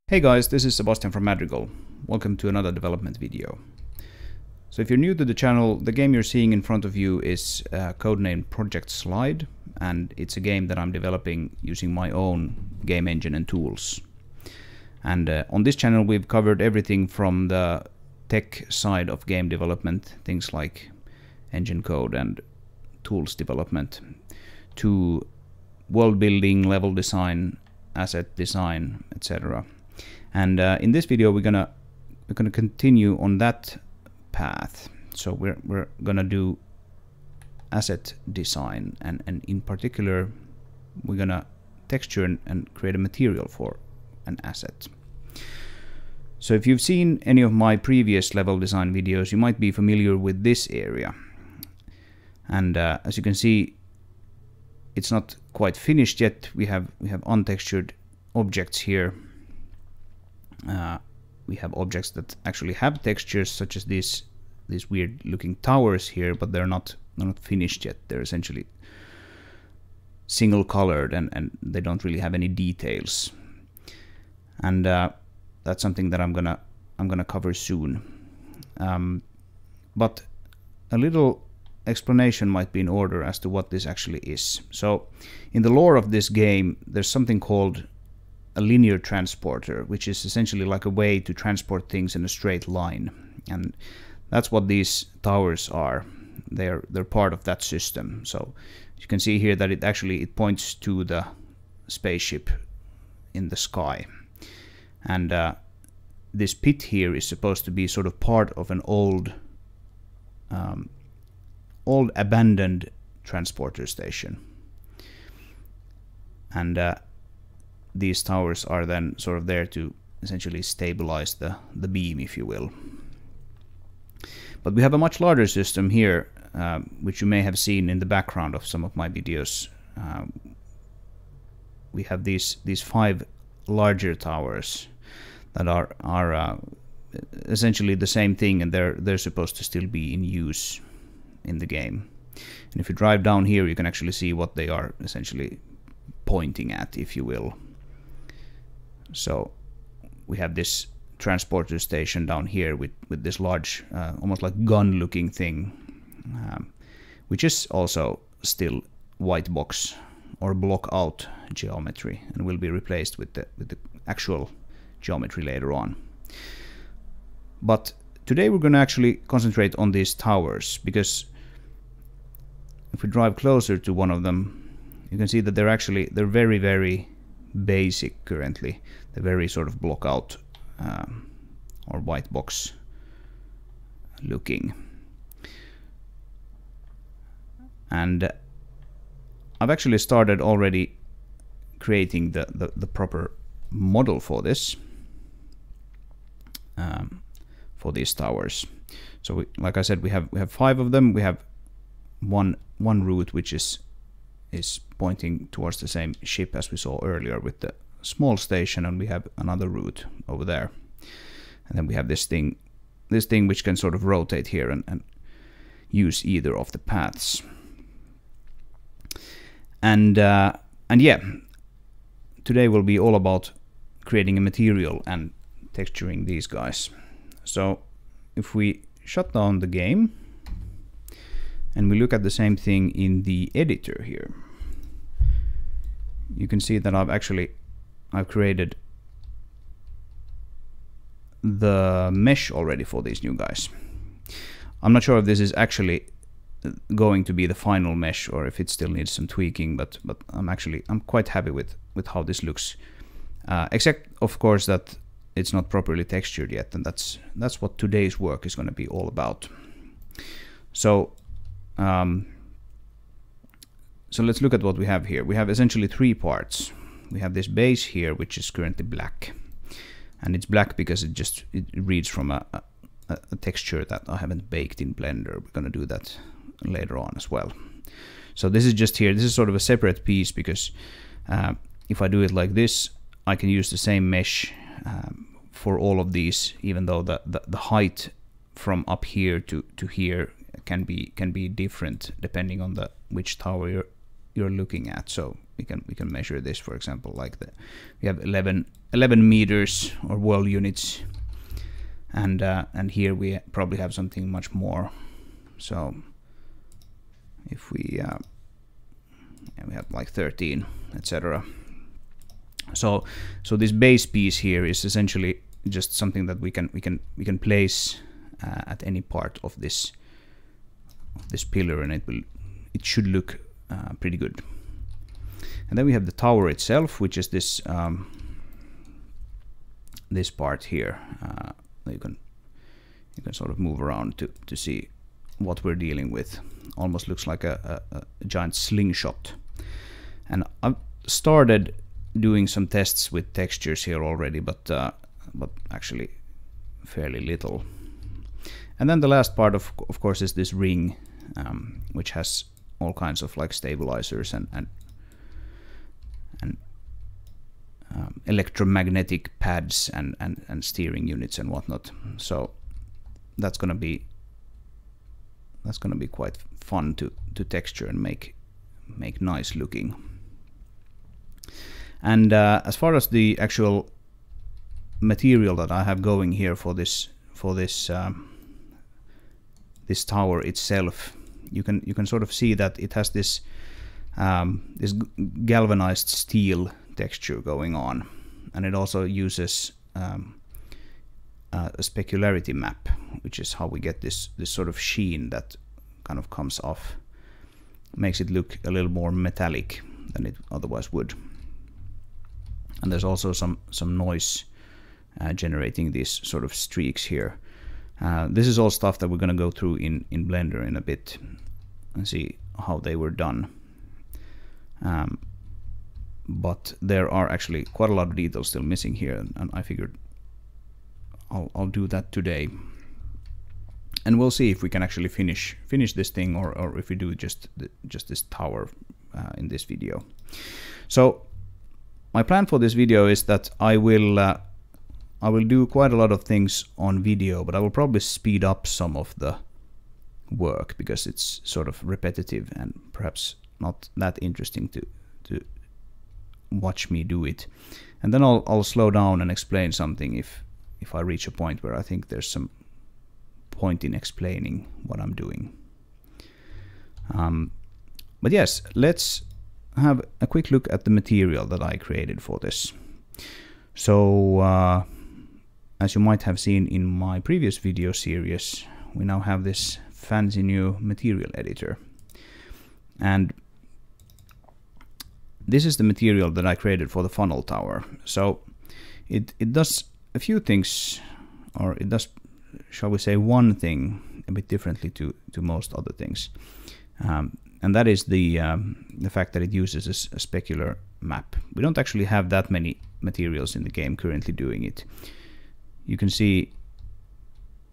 Hey guys, this is Sebastian from Madrigal. Welcome to another development video. So if you're new to the channel, the game you're seeing in front of you is codenamed Project Slide, and it's a game that I'm developing using my own game engine and tools. And on this channel we've covered everything from the tech side of game development, things like engine code and tools development, to world building, level design, asset design, etc. And in this video we're gonna continue on that path. So we're gonna do asset design, and in particular we're gonna texture and create a material for an asset. So if you've seen any of my previous level design videos, you might be familiar with this area. And as you can see, it's not quite finished yet. We have untextured objects here. We have objects that actually have textures, such as these weird looking towers here, but they're not finished yet. They're essentially single colored and they don't really have any details. And that's something that I'm gonna cover soon. But a little explanation might be in order as to what this actually is. So in the lore of this game, there's something called a linear transporter, which is essentially like a way to transport things in a straight line, and that's what these towers are. They're part of that system. So you can see here that it points to the spaceship in the sky, and this pit here is supposed to be sort of part of an old abandoned transporter station, and these towers are then sort of there to essentially stabilize the beam, if you will. But we have a much larger system here, which you may have seen in the background of some of my videos. We have these 5 larger towers that are essentially the same thing, and they're supposed to still be in use in the game. And if you drive down here, you can actually see what they are essentially pointing at, if you will. So we have this transporter station down here with this large, almost like gun looking thing, which is also still white box or block out geometry, and will be replaced with the actual geometry later on. But today we're going to actually concentrate on these towers, because if we drive closer to one of them, you can see that they're very, very basic currently. They're very sort of block out or white box looking. And I've actually started already creating the proper model for this, for these towers. So like I said, we have 5 of them. We have one route which is pointing towards the same ship as we saw earlier with the small station, and we have another route over there, and then we have this thing which can sort of rotate here and use either of the paths. And yeah, today will be all about creating a material and texturing these guys. So if we shut down the game and we look at the same thing in the editor here, you can see that I've created the mesh already for these new guys. I'm not sure if this is actually going to be the final mesh or if it still needs some tweaking, but I'm quite happy with how this looks, except of course that it's not properly textured yet, and that's what today's work is going to be all about. So so let's look at what we have here. We have essentially 3 parts. We have this base here, which is currently black, and it's black because it reads from a texture that I haven't baked in Blender. We're going to do that later on as well. So this is just here. This is sort of a separate piece, because if I do it like this, I can use the same mesh for all of these, even though the height from up here to here can be different depending on which tower you're looking at. So we can measure this, for example, like we have 11 11 meters or world units, and here we probably have something much more. So if we have like 13, etc. So this base piece here is essentially just something that we can place at any part of this pillar, and it should look pretty good. And then we have the tower itself, which is this this part here. You can sort of move around to see what we're dealing with. Almost looks like a giant slingshot. And I've started doing some tests with textures here already, but actually fairly little. And then the last part of course is this ring, which has all kinds of like stabilizers and electromagnetic pads and steering units and whatnot. So that's gonna be quite fun to texture and make nice looking. And as far as the actual material that I have going here for this this tower itself, you can sort of see that it has this this galvanized steel texture going on, and it also uses a specularity map, which is how we get this sort of sheen that kind of comes off, makes it look a little more metallic than it otherwise would. And there's also some noise generating these sort of streaks here. This is all stuff that we're going to go through in Blender in a bit and see how they were done. But there are actually quite a lot of details still missing here, and I figured I'll do that today. And we'll see if we can actually finish this thing, or if we do just this tower in this video. So my plan for this video is that I will do quite a lot of things on video, but I will probably speed up some of the work because it's sort of repetitive and perhaps not that interesting to watch me do it. And then I'll slow down and explain something if I reach a point where I think there's some point in explaining what I'm doing. But yes, let's have a quick look at the material that I created for this. So as you might have seen in my previous video series, we now have this fancy new material editor, and this is the material that I created for the funnel tower. So it does a few things, or it does, shall we say, one thing a bit differently to most other things, and that is the fact that it uses a specular map. We don't actually have that many materials in the game currently doing it. You can see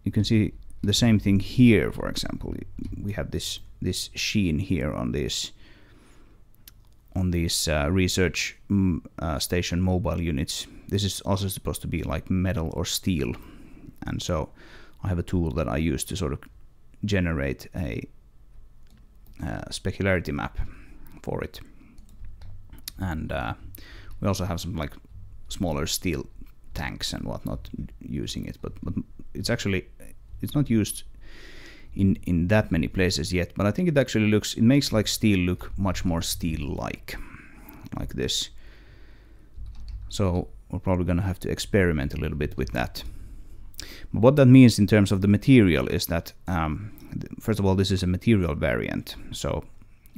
the same thing here. For example, we have this sheen here on these research station mobile units. This is also supposed to be like metal or steel, and so I have a tool that I use to sort of generate a specularity map for it. And we also have some like smaller steel tanks and whatnot using it, but it's not used in that many places yet. But I think it actually makes like steel look much more steel-like this. So we're probably gonna have to experiment a little bit with that. But what that means in terms of the material is that first of all, this is a material variant. So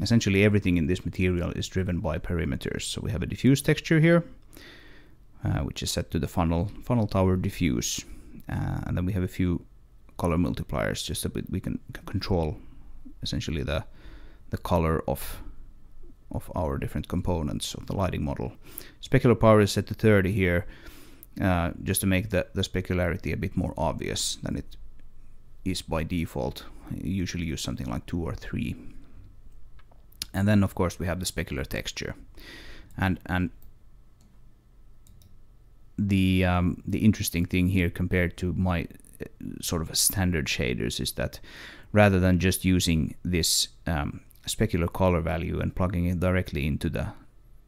essentially everything in this material is driven by perimeters. So we have a diffuse texture here, which is set to the funnel tower diffuse, and then we have a few color multipliers just so we can control essentially the color of our different components of the lighting model. Specular power is set to 30 here, just to make the specularity a bit more obvious than it is by default. You usually use something like 2 or 3. And then of course we have the specular texture, and the interesting thing here compared to my sort of standard shaders is that rather than just using this specular color value and plugging it directly into the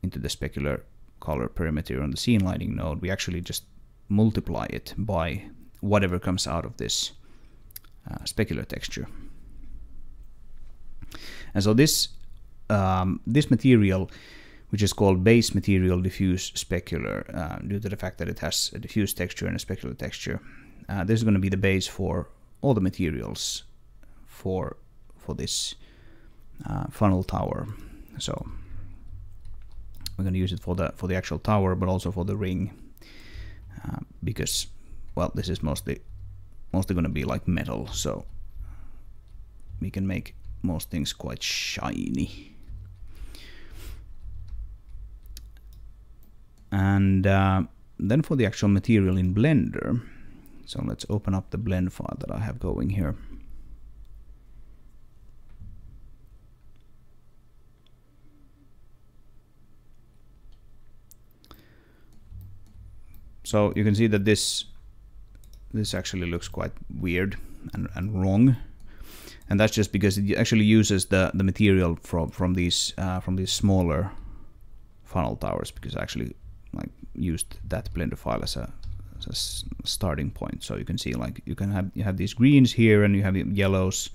specular color perimeter on the scene lighting node, we actually just multiply it by whatever comes out of this specular texture. And so this this material, which is called base material diffuse specular, due to the fact that it has a diffuse texture and a specular texture, this is going to be the base for all the materials for this funnel tower. So we're going to use it for the actual tower, but also for the ring, because, well, this is mostly going to be like metal, so we can make most things quite shiny. And then for the actual material in Blender, so let's open up the blend file that I have going here. So you can see that this actually looks quite weird and wrong, and that's just because it actually uses the material from these smaller funnel towers, because I actually like used that Blender file as a starting point. So you can see, like, you have these greens here and you have yellows,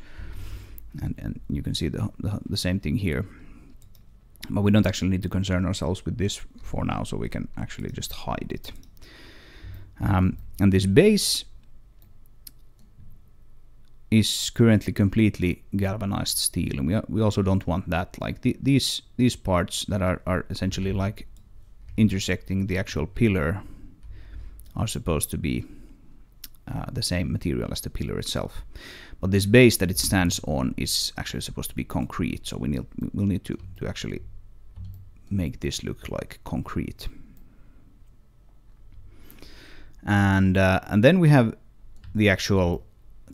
and you can see the same thing here. But we don't actually need to concern ourselves with this for now, so we can actually just hide it. And this base is currently completely galvanized steel, and we also don't want that. Like these parts that are essentially like intersecting the actual pillar are supposed to be the same material as the pillar itself. But this base that it stands on is actually supposed to be concrete, so we'll need to actually make this look like concrete. And then we have the actual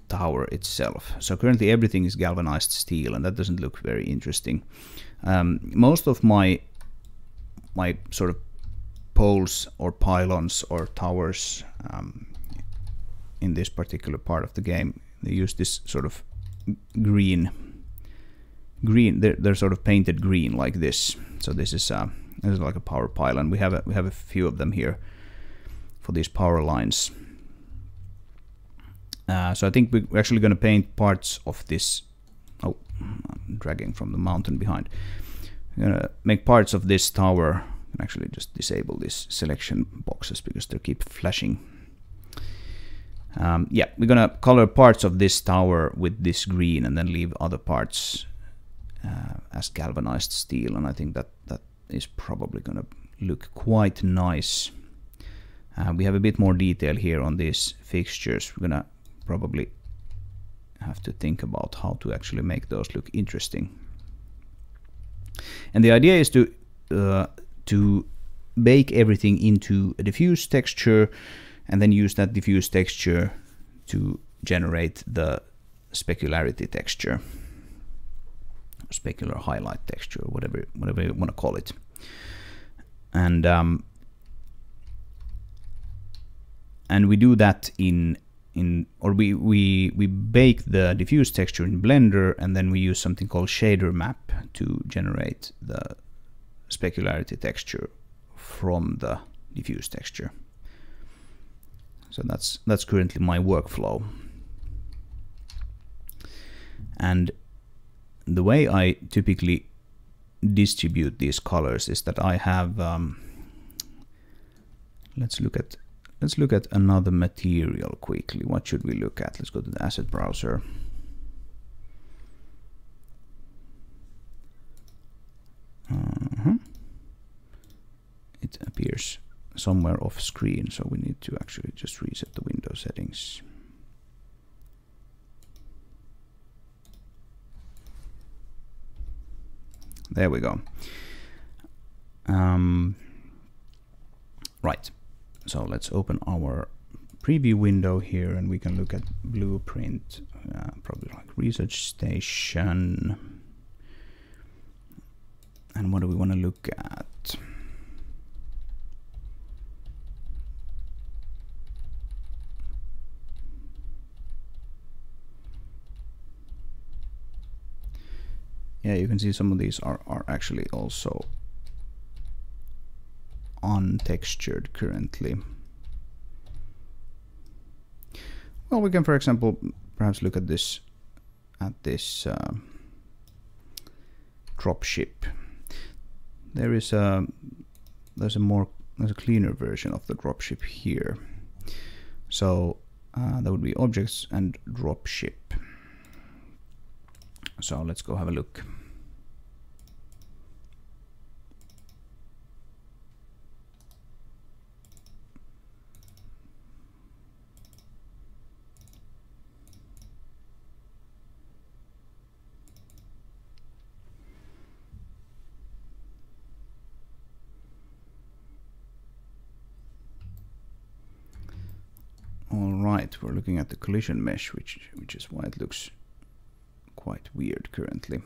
tower itself. So currently everything is galvanized steel, and that doesn't look very interesting. Most of my sort of poles or pylons or towers in this particular part of the game, they use this sort of green. They're sort of painted green like this. So this is like a power pylon. We have a few of them here for these power lines. So I think we're actually going to paint parts of this. Oh, I'm dragging from the mountain behind. We're going to make parts of this tower. I can actually just disable these selection boxes because they keep flashing. Yeah, we're going to color parts of this tower with this green and then leave other parts as galvanized steel. And I think that is probably going to look quite nice. We have a bit more detail here on these fixtures. We're going to probably have to think about how to actually make those look interesting. And the idea is to bake everything into a diffuse texture and then use that diffuse texture to generate the specularity texture, specular highlight texture, whatever you want to call it. And we do that or we bake the diffuse texture in Blender, and then we use something called shader map to generate the specularity texture from the diffuse texture. So that's currently my workflow. And the way I typically distribute these colors is that I have let's look at another material quickly. What should we look at? Let's go to the asset browser. It appears somewhere off screen, so we need to actually just reset the window settings. There we go. Right. So let's open our preview window here, and we can look at blueprint, probably like research station. And what do we want to look at? Yeah, you can see some of these are actually also untextured currently. Well, we can, for example, perhaps look at this dropship. There's a cleaner version of the dropship here. So that would be objects and dropship. So let's go have a look. All right, we're looking at the collision mesh, which is why it looks quite weird currently.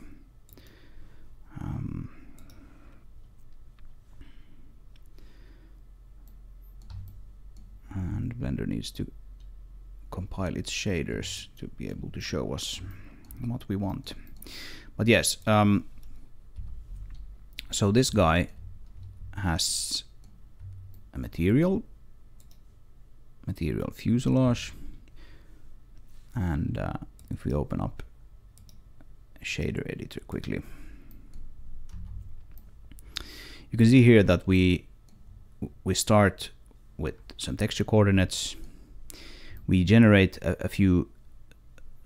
And Blender needs to compile its shaders to be able to show us what we want. But yes, so this guy has a material fuselage, and if we open up a shader editor quickly, you can see here that we start with some texture coordinates. We generate a few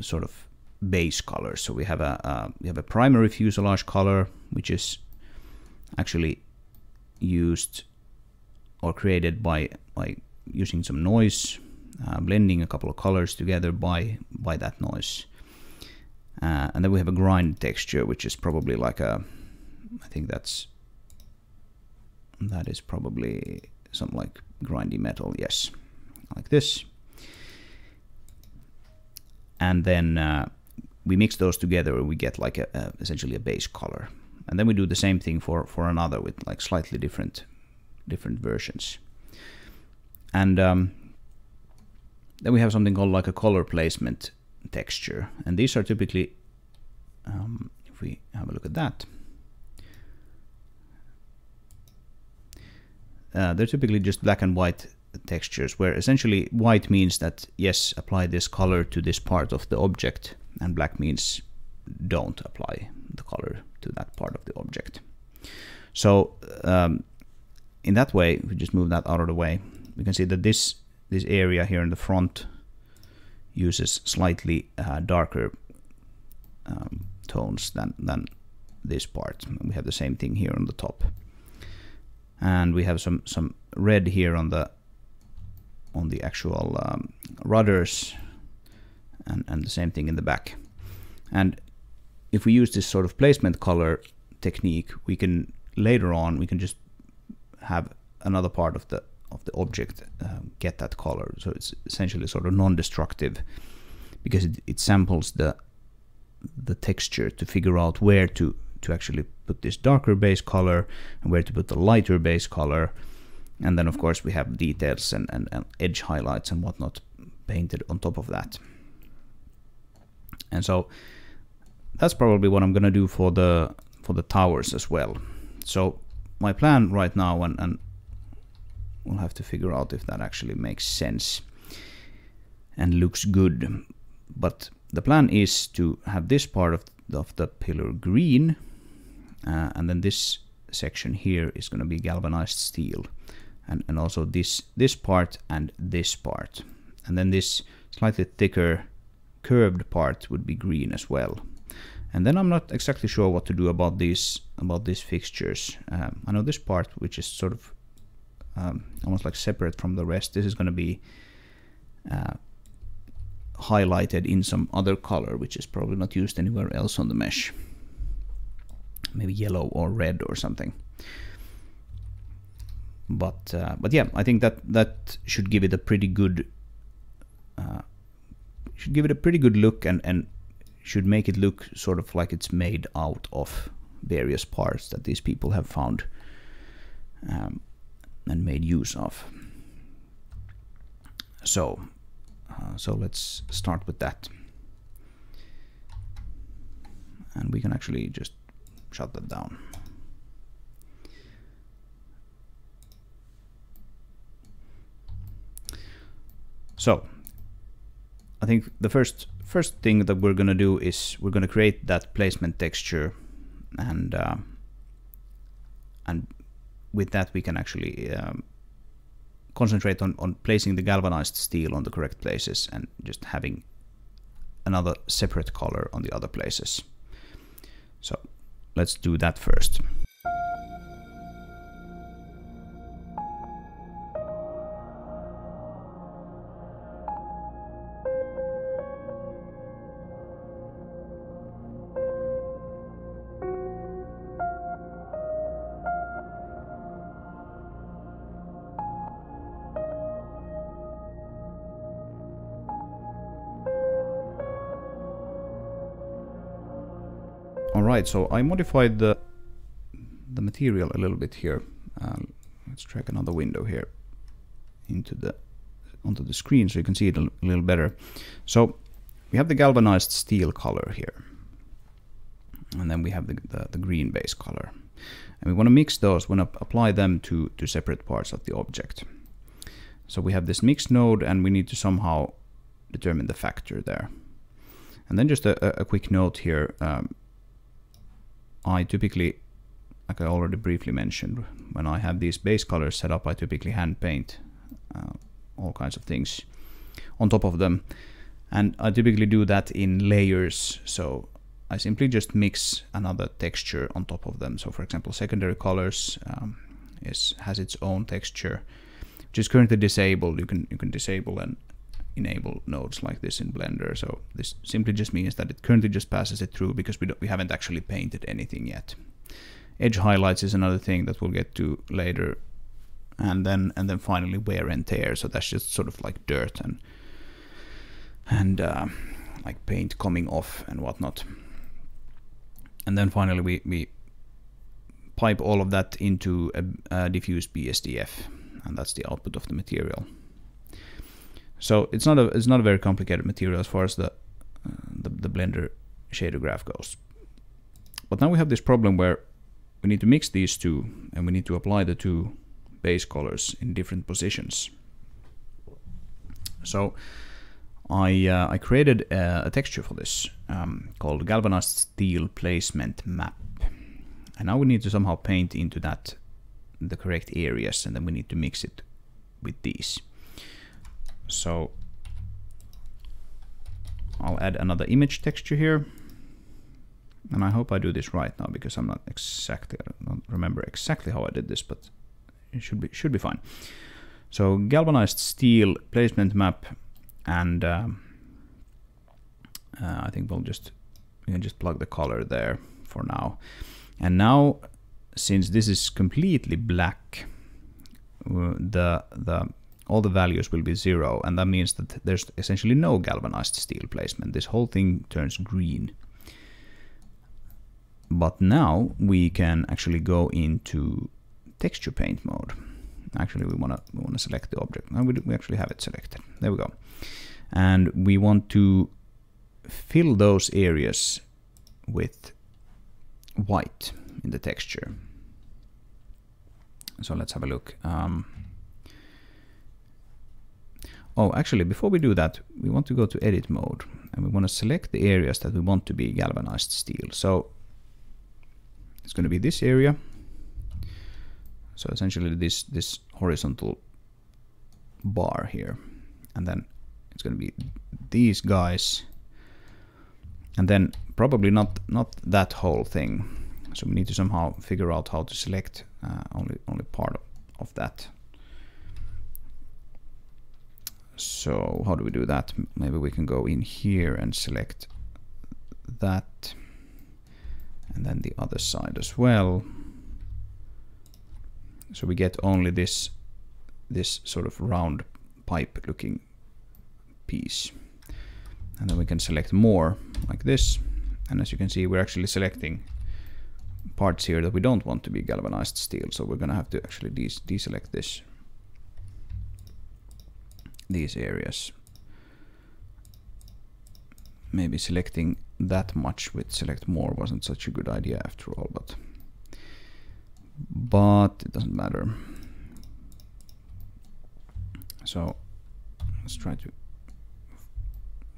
sort of base colors. So we have a primary fuselage color, which is actually used or created by using some noise, blending a couple of colors together by that noise. And then we have a grind texture, which is probably like I think that is probably some like grindy metal, yes, like this. And then we mix those together and we get like essentially a base color. And then we do the same thing for another with like slightly different versions. And then we have something called like a color placement texture, and these are typically, if we have a look at that, they're typically just black and white textures, where essentially white means that yes, apply this color to this part of the object, and black means don't apply the color to that part of the object. So in that way, if we just move that out of the way, we can see that this area here in the front uses slightly darker tones than this part. We have the same thing here on the top, and we have some red here on the actual rudders, and the same thing in the back. And if we use this sort of placement color technique, we can later on just have another part of the object get that color. So it's essentially sort of non-destructive, because it samples the texture to figure out where to actually put this darker base color and where to put the lighter base color. And then of course we have details and edge highlights and whatnot painted on top of that. And so that's probably what I'm gonna do for the towers as well. So my plan right now, and we'll have to figure out if that actually makes sense and looks good, but the plan is to have this part of the pillar green, and then this section here is going to be galvanized steel, and also this part and this part, and then this slightly thicker curved part would be green as well. And then I'm not exactly sure what to do about these fixtures. I know this part, which is sort of almost like separate from the rest, this is going to be highlighted in some other color, which is probably not used anywhere else on the mesh. Maybe yellow or red or something. But yeah, I think that should give it a pretty good look, and should make it look sort of like it's made out of various parts that these people have found and made use of. So let's start with that, and we can actually just shut that down. So I think the first thing that we're going to do is we're going to create that placement texture, and with that we can actually concentrate on placing the galvanized steel on the correct places and just having another separate color on the other places. So let's do that first. Alright, so I modified the material a little bit here. Let's drag another window here onto the screen so you can see it a little better. So we have the galvanized steel color here, and then we have the green base color, and we want to mix those. We want to apply them to separate parts of the object. So we have this mix node, and we need to somehow determine the factor there. And then just a quick note here. I typically, like I already briefly mentioned, when I have these base colors set up, I typically hand paint all kinds of things on top of them. And I typically do that in layers, so I simply just mix another texture on top of them. So for example, secondary colors has its own texture, which is currently disabled. You can disable and enable nodes like this in Blender. So this simply just means that it currently just passes it through because we haven't actually painted anything yet. Edge highlights is another thing that we'll get to later, and then finally wear and tear. So that's just sort of like dirt and like paint coming off and whatnot. And then finally we pipe all of that into a diffuse BSDF, and that's the output of the material. So it's not a very complicated material as far as the Blender shader graph goes. But now we have this problem where we need to mix these two, and we need to apply the two base colors in different positions. So I created a texture for this called Galvanized Steel Placement Map, and now we need to somehow paint into that the correct areas, and then we need to mix it with these. So I'll add another image texture here, and I hope I do this right now because I don't remember exactly how I did this, but it should be fine. So galvanized steel placement map, and I think we can just plug the color there for now. And now, since this is completely black, all the values will be 0, and that means that there's essentially no galvanized steel placement. This whole thing turns green. But now we can actually go into texture paint mode. Actually, we want to select the object. Now we actually have it selected. There we go. And we want to fill those areas with white in the texture. So let's have a look. Oh, actually, before we do that, we want to go to edit mode, and we want to select the areas that we want to be galvanized steel. So it's going to be this area. So essentially this horizontal bar here, and then it's going to be these guys, and then probably not that whole thing. So we need to somehow figure out how to select only part of that. So how do we do that? Maybe we can go in here and select that, and then the other side as well. So we get only this sort of round pipe looking piece, and then we can select more like this. And as you can see, we're actually selecting parts here that we don't want to be galvanized steel. So we're going to have to actually deselect these areas. Maybe selecting that much with select more wasn't such a good idea after all, but it doesn't matter. So Let's try to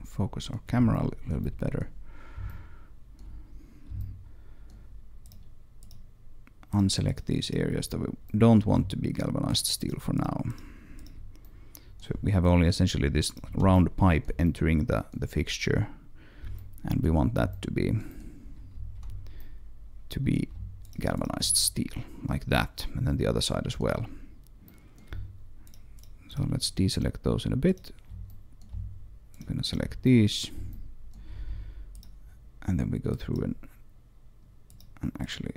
focus our camera a little bit better. Unselect these areas that we don't want to be galvanized steel for now. So we have only essentially this round pipe entering the fixture, and we want that to be galvanized steel like that, and then the other side as well. So let's deselect those in a bit. I'm gonna select these, and then we go through and actually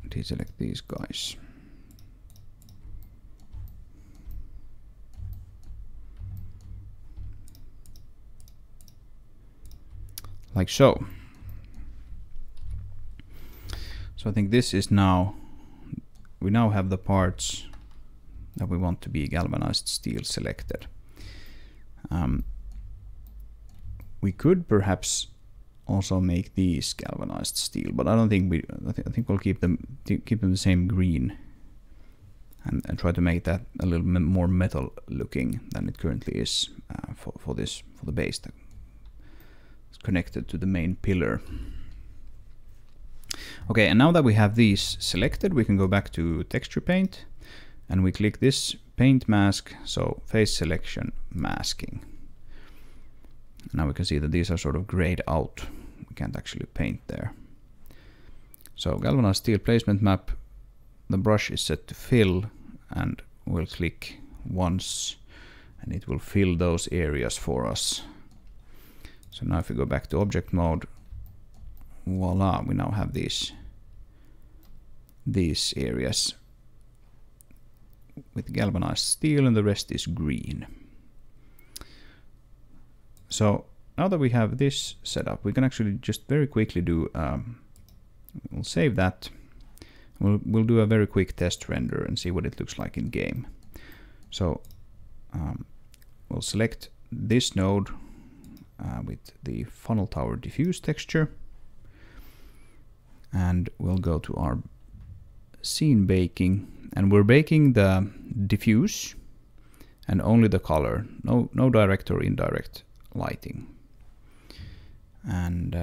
deselect these guys. Like so. So I think this is now, we now have the parts that we want to be galvanized steel selected. We could perhaps also make these galvanized steel, but I don't think we. I think we'll keep them the same green, and try to make that a little more metal looking than it currently is for the base that is connected to the main pillar. Okay, and now that we have these selected, we can go back to texture paint, and we click this paint mask, so face selection masking. Now we can see that these are sort of grayed out. We can't actually paint there. So galvanized steel placement map, the brush is set to fill, and we'll click once and it will fill those areas for us. So now if we go back to object mode, voila, we now have these areas with galvanized steel, and the rest is green. So now that we have this set up, we can actually just very quickly do, we'll save that. We'll do a very quick test render and see what it looks like in game. So we'll select this node with the funnel tower diffuse texture, and we'll go to our scene baking, and we're baking the diffuse and only the color, no direct or indirect lighting. And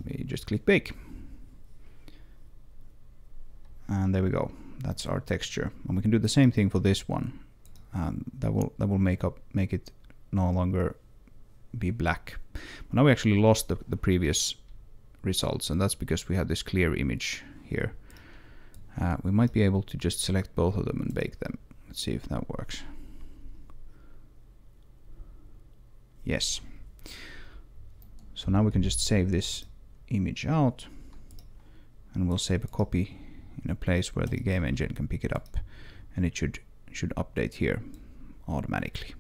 we just click bake, and there we go. That's our texture, and we can do the same thing for this one. That will make it no longer be black. But now we actually lost the previous results, and that's because we have this clear image here. We might be able to just select both of them and bake them. Let's see if that works. Yes. So now we can just save this image out, and we'll save a copy in a place where the game engine can pick it up, and it should update here automatically.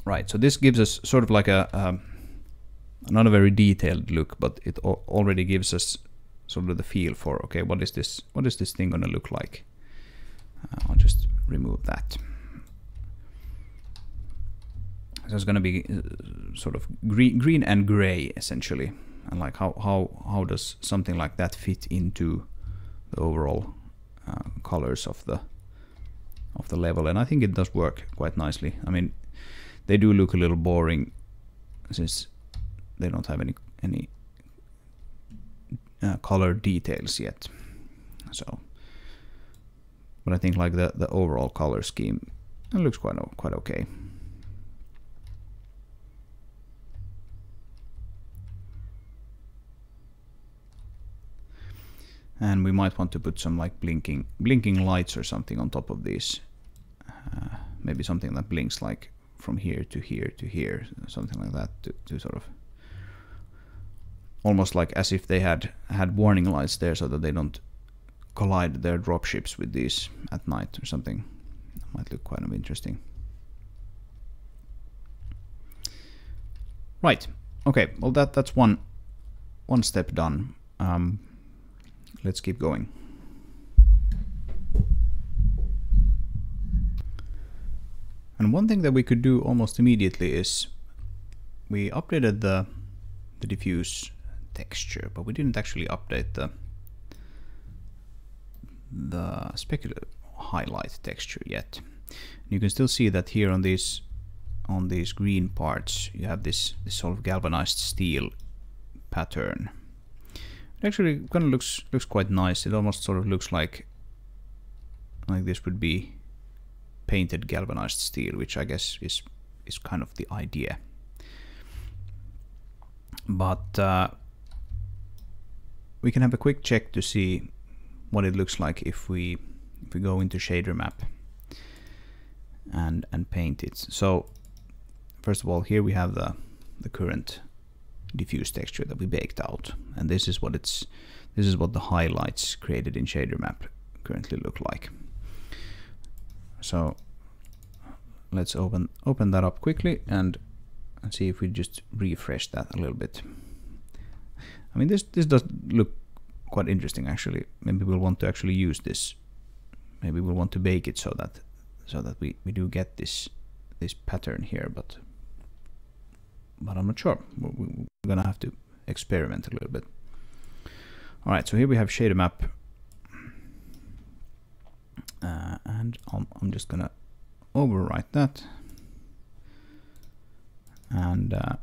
Right, so this gives us sort of like a not a very detailed look, but it already gives us sort of the feel for, okay, what is this thing gonna look like? I'll just remove that. So it's gonna be sort of green and gray essentially, and like how does something like that fit into the overall colors of the level? And I think it does work quite nicely. I mean, they do look a little boring since they don't have any color details yet. So, but I think like the overall color scheme, it looks quite okay. And we might want to put some like blinking lights or something on top of these. Maybe something that blinks like from here to here to here, something like that, to sort of almost like as if they had warning lights there, so that they don't collide their dropships with these at night or something. That might look kind of interesting. Right. Okay. Well, that's one step done. Let's keep going. And one thing that we could do almost immediately is we updated the diffuse texture, but we didn't actually update the specular highlight texture yet. You can still see that here on these green parts you have this sort of galvanized steel pattern. It actually kind of looks quite nice. It almost sort of looks like this would be painted galvanized steel, which I guess is kind of the idea. But we can have a quick check to see what it looks like if we go into shader map and paint it. So first of all, here we have the current diffuse texture that we baked out, and this is what the highlights created in shader map currently look like. So let's open that up quickly and see if we just refresh that a little bit. I mean, this does look quite interesting actually. Maybe we'll want to actually use this. Maybe we'll want to bake it so that we do get this pattern here, but I'm not sure. We're gonna have to experiment a little bit. All right, so here we have shader map, and I'm just gonna overwrite that, and now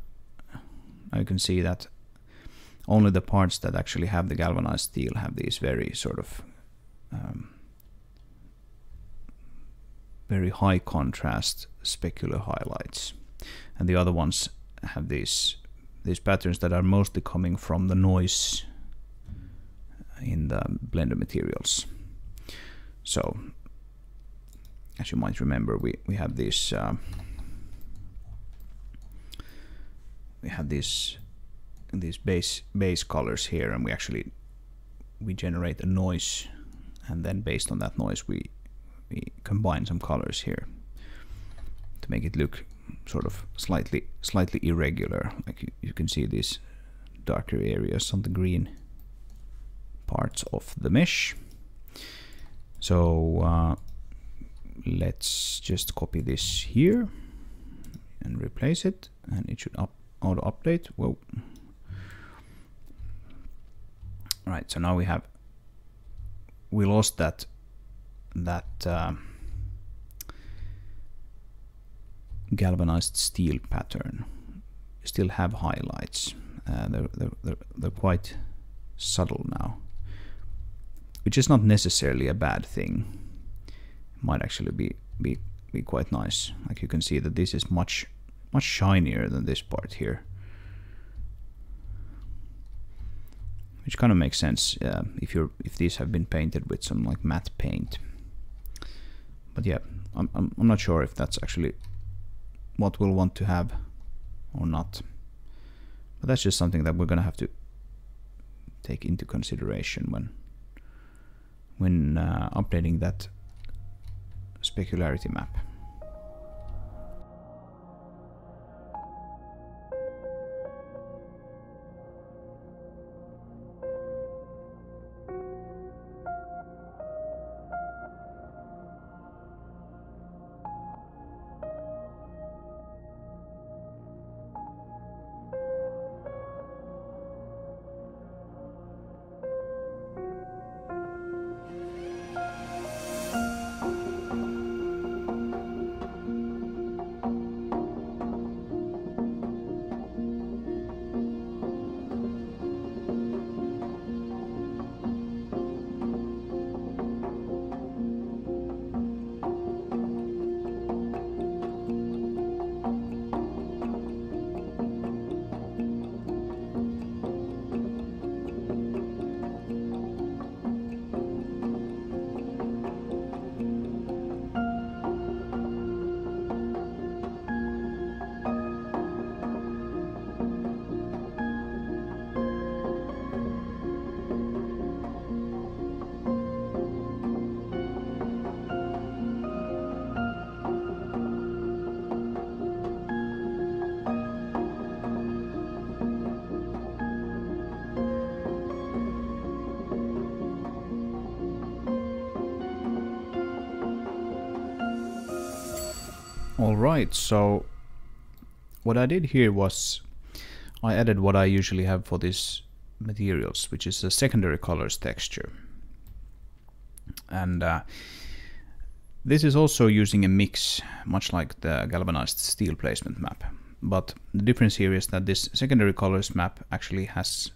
you can see that only the parts that actually have the galvanized steel have these very sort of very high contrast specular highlights, and the other ones have these patterns that are mostly coming from the noise in the blender materials. So as you might remember, we have these base colors here, and we generate a noise, and then based on that noise we combine some colors here to make it look sort of slightly irregular. Like you can see these darker areas on the green parts of the mesh. So let's just copy this here and replace it, and it should auto update. Whoa. Right, so now we lost that galvanized steel pattern. We still have highlights. They're quite subtle now, which is not necessarily a bad thing. It might actually be quite nice. Like you can see that this is much shinier than this part here, which kind of makes sense if these have been painted with some like matte paint. But yeah, I'm not sure if that's actually what we'll want to have or not. But that's just something that we're gonna have to take into consideration when updating that specularity map. Alright, so what I did here was I added what I usually have for these materials, which is a secondary colors texture. And This is also using a mix, much like the galvanized steel placement map. But the difference here is that this secondary colors map actually has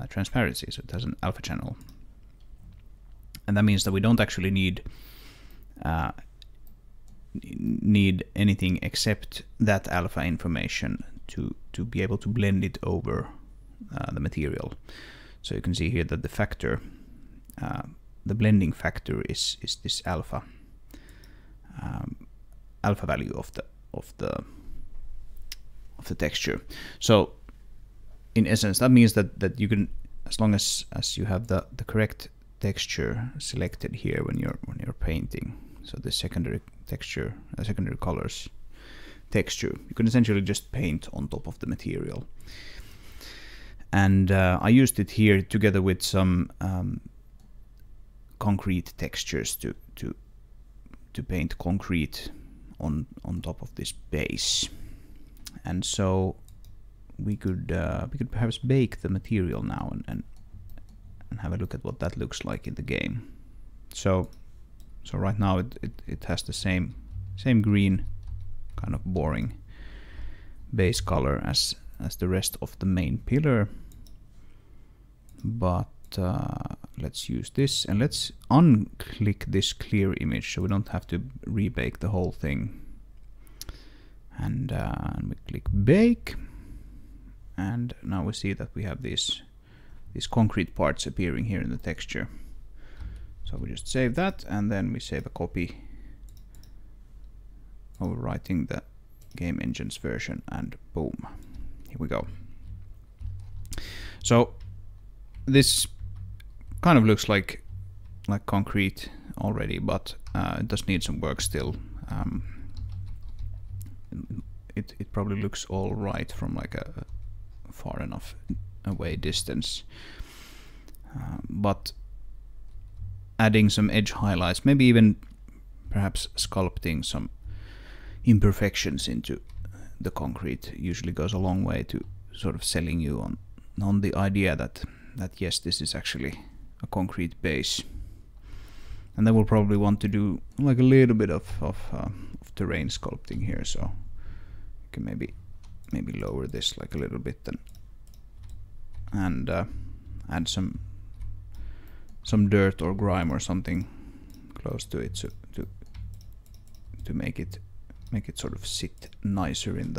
transparency, so it has an alpha channel. And that means that we don't actually need anything except that alpha information to be able to blend it over the material. So you can see here that the factor, the blending factor is this alpha value of the texture. So in essence, that means that you can, as long as you have the correct texture selected here when you're painting, so the secondary texture, secondary colors texture, you can essentially just paint on top of the material. And I used it here together with some concrete textures to paint concrete on top of this base. And so we could perhaps bake the material now and have a look at what that looks like in the game. So right now it has the same green, kind of boring base color as the rest of the main pillar. But let's use this, and let's unclick this clear image so we don't have to rebake the whole thing. And we click bake, and now we see that we have these concrete parts appearing here in the texture. So we just save that, and then we save a copy, overwriting the game engine's version, and boom, here we go. So this kind of looks like concrete already, but it does need some work still. It probably looks all right from like a far enough away distance, but adding some edge highlights, maybe even perhaps sculpting some imperfections into the concrete, usually goes a long way to sort of selling you on the idea that yes, this is actually a concrete base. And then we'll probably want to do like a little bit of terrain sculpting here, so you can maybe lower this like a little bit and add some dirt or grime or something close to it, so to make it sort of sit nicer in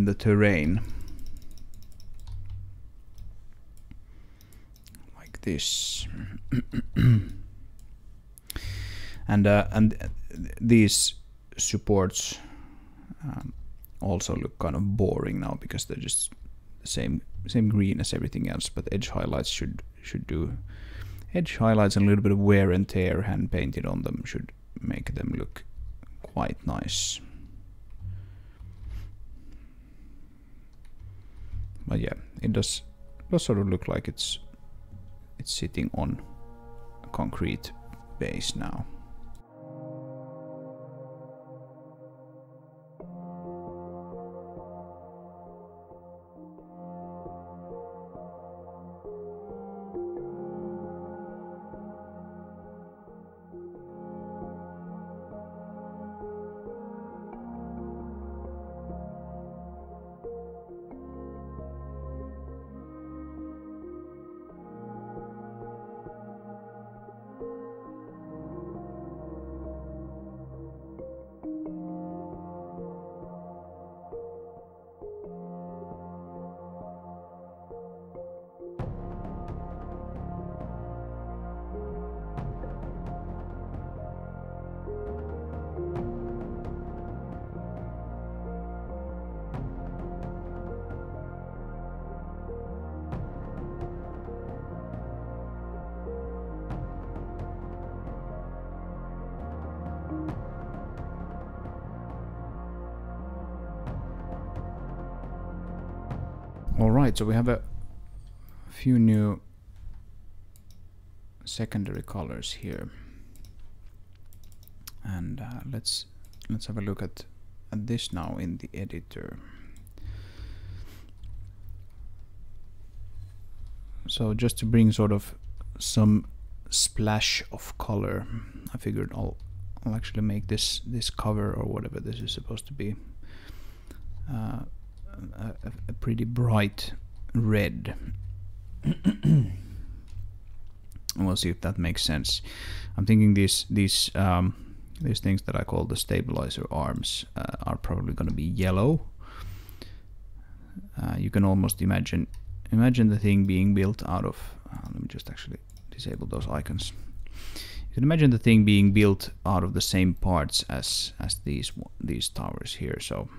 the terrain, like this. And these supports also look kind of boring now because they're just the same green as everything else, but edge highlights should do. Edge highlights and a little bit of wear and tear hand painted on them should make them look quite nice. But yeah, it does sort of look like it's sitting on a concrete base now. Alright, so we have a few new secondary colors here, and let's have a look at this now in the editor. So just to bring sort of some splash of color. I figured I'll actually make this cover, or whatever this is supposed to be, a pretty bright red. And we'll see if that makes sense. I'm thinking these things that I call the stabilizer arms are probably going to be yellow. You can almost imagine the thing being built out of. Let me just actually disable those icons. You can imagine the thing being built out of the same parts as these towers here. So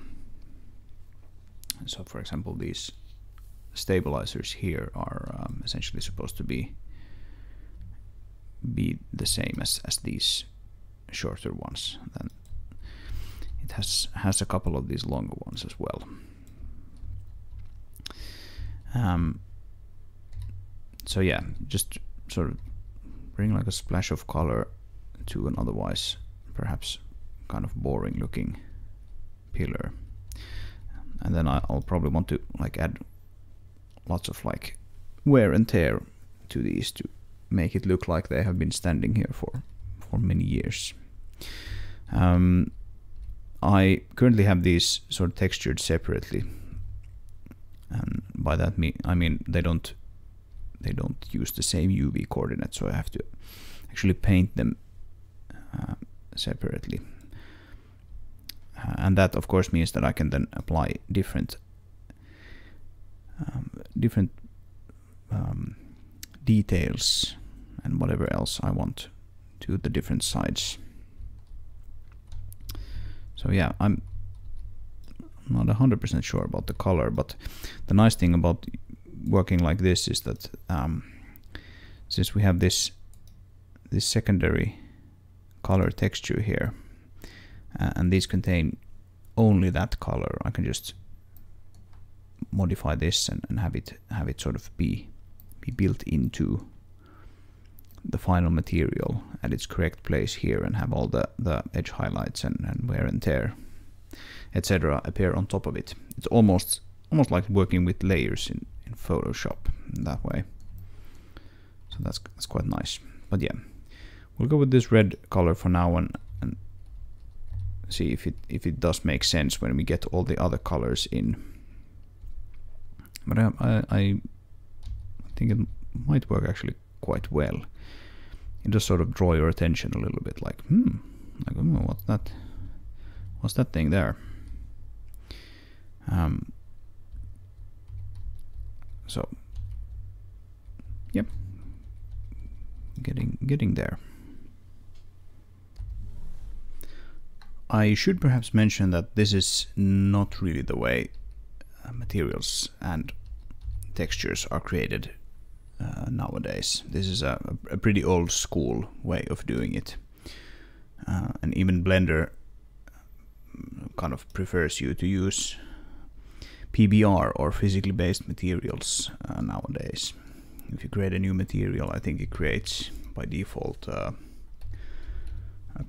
for example, these stabilizers here are essentially supposed to be the same as these shorter ones. Then it has a couple of these longer ones as well. So yeah, just sort of bring like a splash of color to an otherwise perhaps kind of boring looking pillar. And then I'll probably want to like add lots of like wear and tear to these to make it look like they have been standing here for many years. I currently have these sort of textured separately, and by that I mean they don't use the same UV coordinates, so I have to actually paint them separately. And that of course means that I can then apply different details and whatever else I want to the different sides. So yeah, I'm not 100% sure about the color, but the nice thing about working like this is that since we have this secondary color texture here, and these contain only that color, I can just modify this and have it sort of be built into the final material at its correct place here, and have all the edge highlights and wear and tear, etc. appear on top of it. It's almost like working with layers in Photoshop in that way. So that's quite nice. But yeah, we'll go with this red color for now and see if it does make sense when we get all the other colors in. But I think it might work actually quite well. It does sort of draw your attention a little bit, like like, oh, what's that? What's that thing there? So, yep, getting there. I should perhaps mention that this is not really the way materials and textures are created nowadays. This is a pretty old school way of doing it, and even Blender kind of prefers you to use PBR or physically based materials nowadays. If you create a new material, I think it creates by default a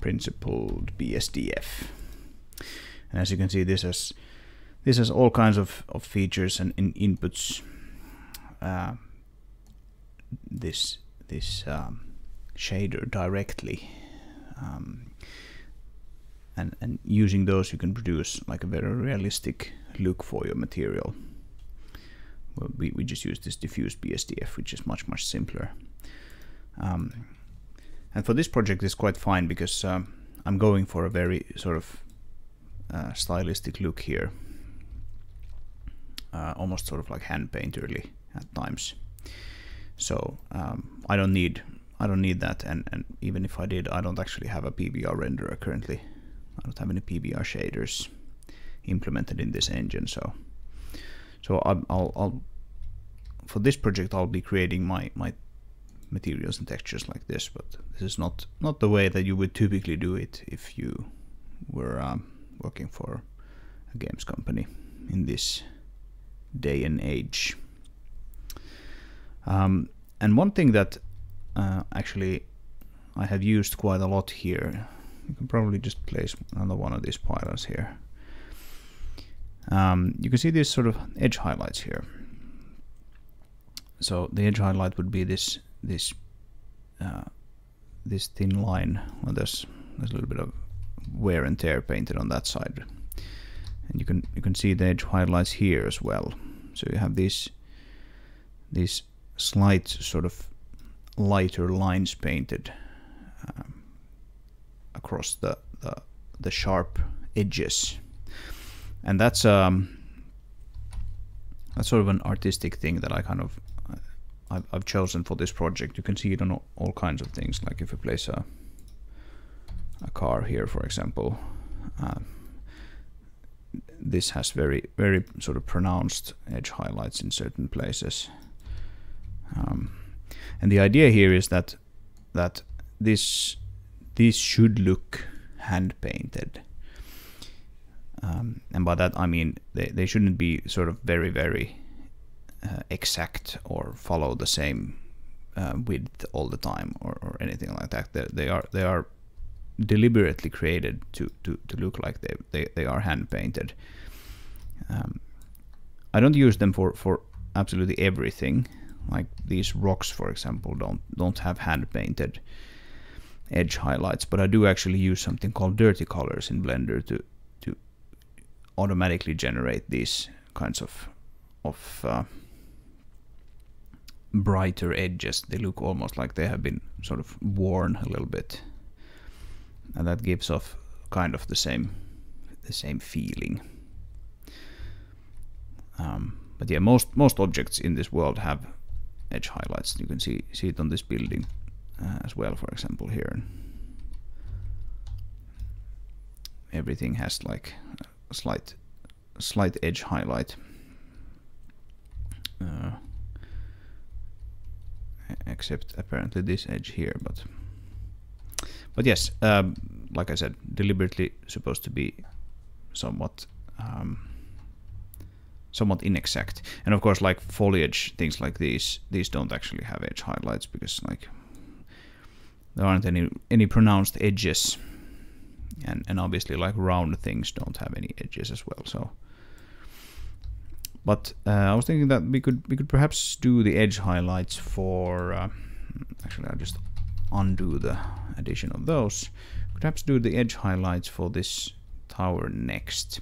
principled BSDF. And as you can see, this has all kinds of features and inputs. This shader directly, and using those you can produce like a very realistic look for your material. Well, we just use this diffuse BSDF, which is much simpler. And for this project it's quite fine because I'm going for a very sort of stylistic look here, almost sort of like hand painterly at times. So I don't need that, and even if I did, I don't actually have a PBR renderer currently. I don't have any PBR shaders implemented in this engine, so I'll for this project I'll be creating my materials and textures like this, but this is not the way that you would typically do it if you were working for a games company in this day and age. And one thing that actually I have used quite a lot here, you can probably just place another one of these pylons here. You can see these sort of edge highlights here. So the edge highlight would be this this thin line. Well, there's a little bit of wear and tear painted on that side, and you can see the edge highlights here as well. So you have these slight sort of lighter lines painted across the sharp edges, and that's sort of an artistic thing that I've chosen for this project. You can see it on all kinds of things, like if you place a car here, for example. This has very sort of pronounced edge highlights in certain places, and the idea here is that these should look hand painted, and by that I mean they shouldn't be sort of very exact or follow the same width all the time or anything like that. They are deliberately created to look like they are hand painted. I don't use them for absolutely everything. Like these rocks, for example, don't have hand painted edge highlights, but I do actually use something called dirty colors in Blender to automatically generate these kinds of brighter edges. They look almost like they have been sort of worn a little bit, and that gives off kind of the same feeling. But yeah, most objects in this world have edge highlights. You can see it on this building as well, for example, here. Everything has like a slight edge highlight, except apparently this edge here. But yes, like I said, deliberately supposed to be somewhat inexact. And of course, like foliage, things like these don't actually have edge highlights, because like there aren't any pronounced edges, and obviously like round things don't have any edges as well. So, but I was thinking that we could perhaps do the edge highlights for. Actually, I'll just undo the addition of those. Perhaps do the edge highlights for this tower next.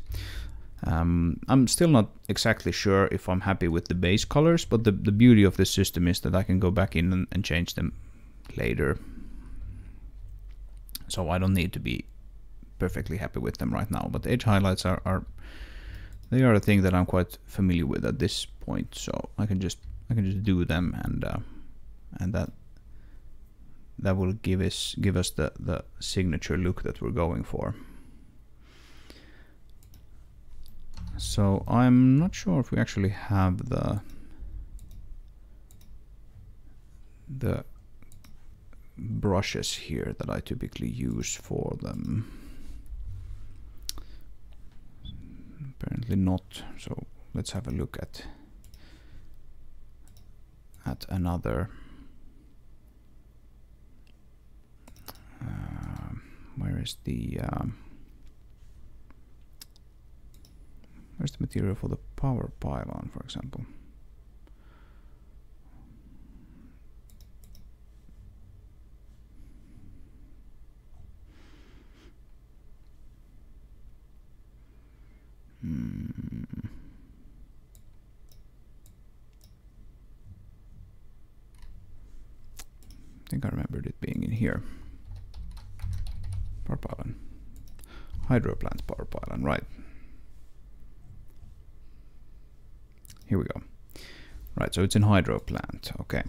I'm still not exactly sure if I'm happy with the base colors, but the beauty of this system is that I can go back in and change them later. So I don't need to be perfectly happy with them right now. But the edge highlights are a thing that I'm quite familiar with at this point. So I can just do them, and that will give us the signature look that we're going for. So I'm not sure if we actually have the brushes here that I typically use for them. Apparently not. So let's have a look at another. Where is the where's the material for the power pylon, for example? I think I remembered it being in here. Power pylon. Hydro plant power pylon, right. Here we go. Right, so it's in hydro plant, okay.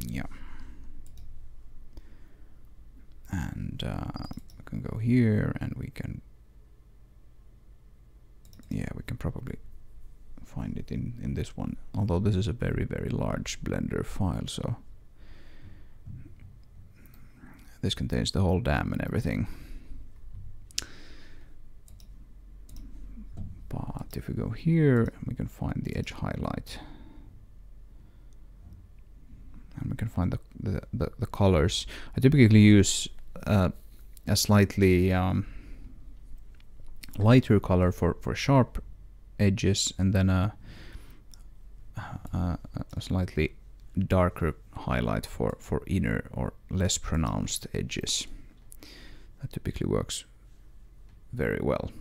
Yeah. And we can go here, and we can, yeah, we can probably find it in this one, although this is a very large Blender file, so this contains the whole dam and everything. But if we go here, we can find the edge highlight, and we can find the colors. I typically use a slightly lighter color for sharp edges, and then a slightly darker highlight for inner or less pronounced edges. That typically works very well.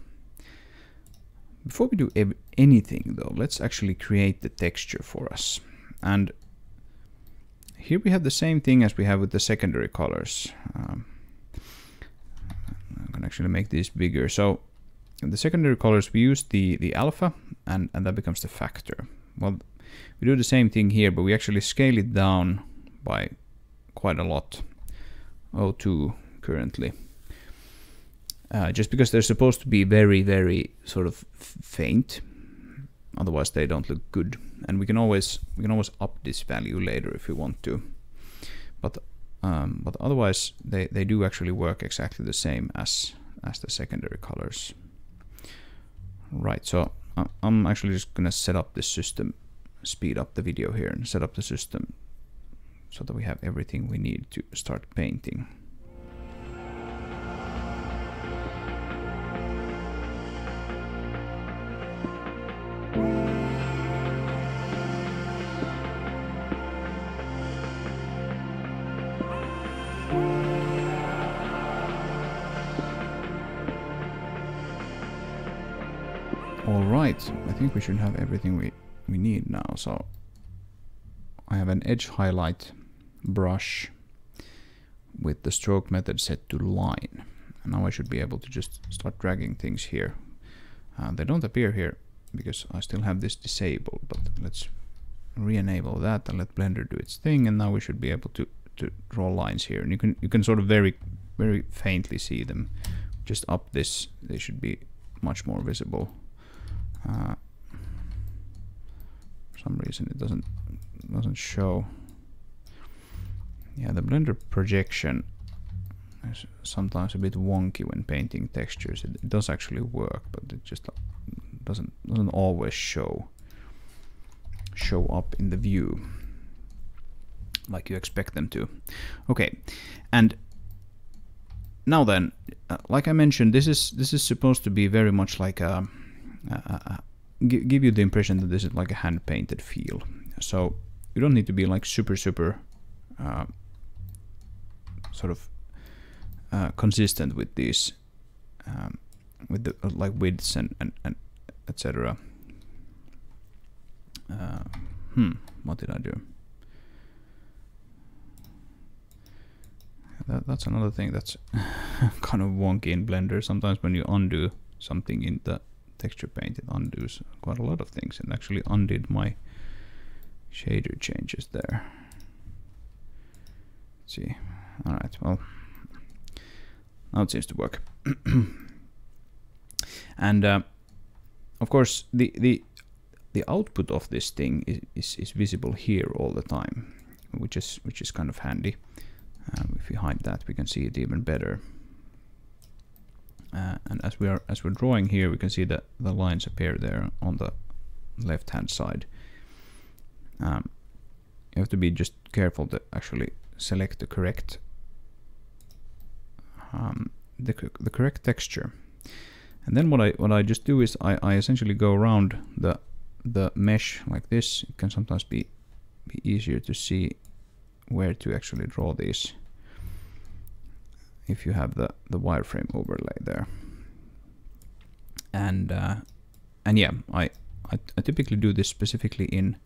Before we do anything though, let's actually create the texture for us. And here we have the same thing as we have with the secondary colors. I can actually make these bigger. So in the secondary colors we use the alpha, and that becomes the factor. Well, we do the same thing here, but we actually scale it down by quite a lot. 0.2 currently. Just because they're supposed to be very, very sort of faint, otherwise they don't look good. And we can always up this value later if we want to. But otherwise they do actually work exactly the same as the secondary colors. Right. So I'm actually just gonna set up this system, speed up the video here, and set up the system so that we have everything we need to start painting. Alright, I think we should have everything we need now. So I have an edge highlight brush with the stroke method set to line. And now I should be able to just start dragging things here. They don't appear here because I still have this disabled, but let's re-enable that and let Blender do its thing, and now we should be able to draw lines here. And you can sort of very faintly see them. Just up this, they should be much more visible. For some reason it doesn't show. Yeah, the Blender projection is sometimes a bit wonky when painting textures. It does actually work, but it just doesn't always show up in the view like you expect them to. Okay, and now then, like I mentioned, this is supposed to be very much like a give you the impression that this is like a hand painted feel. So you don't need to be like super sort of consistent with these with the like widths and etc. What did I do? That's another thing that's kind of wonky in Blender. Sometimes when you undo something in the texture paint, it undoes quite a lot of things, and actually undid my shader changes there. Let's see. Alright, well, now it seems to work. And of course the output of this thing is visible here all the time, which is kind of handy. If we hide that, we can see it even better. And as we're drawing here, we can see that the lines appear there on the left hand side. You have to be just careful to actually select the correct correct texture. And then what I just do is I essentially go around the mesh like this. It can sometimes be easier to see where to actually draw these if you have the wireframe overlay there. And yeah, I typically do this specifically in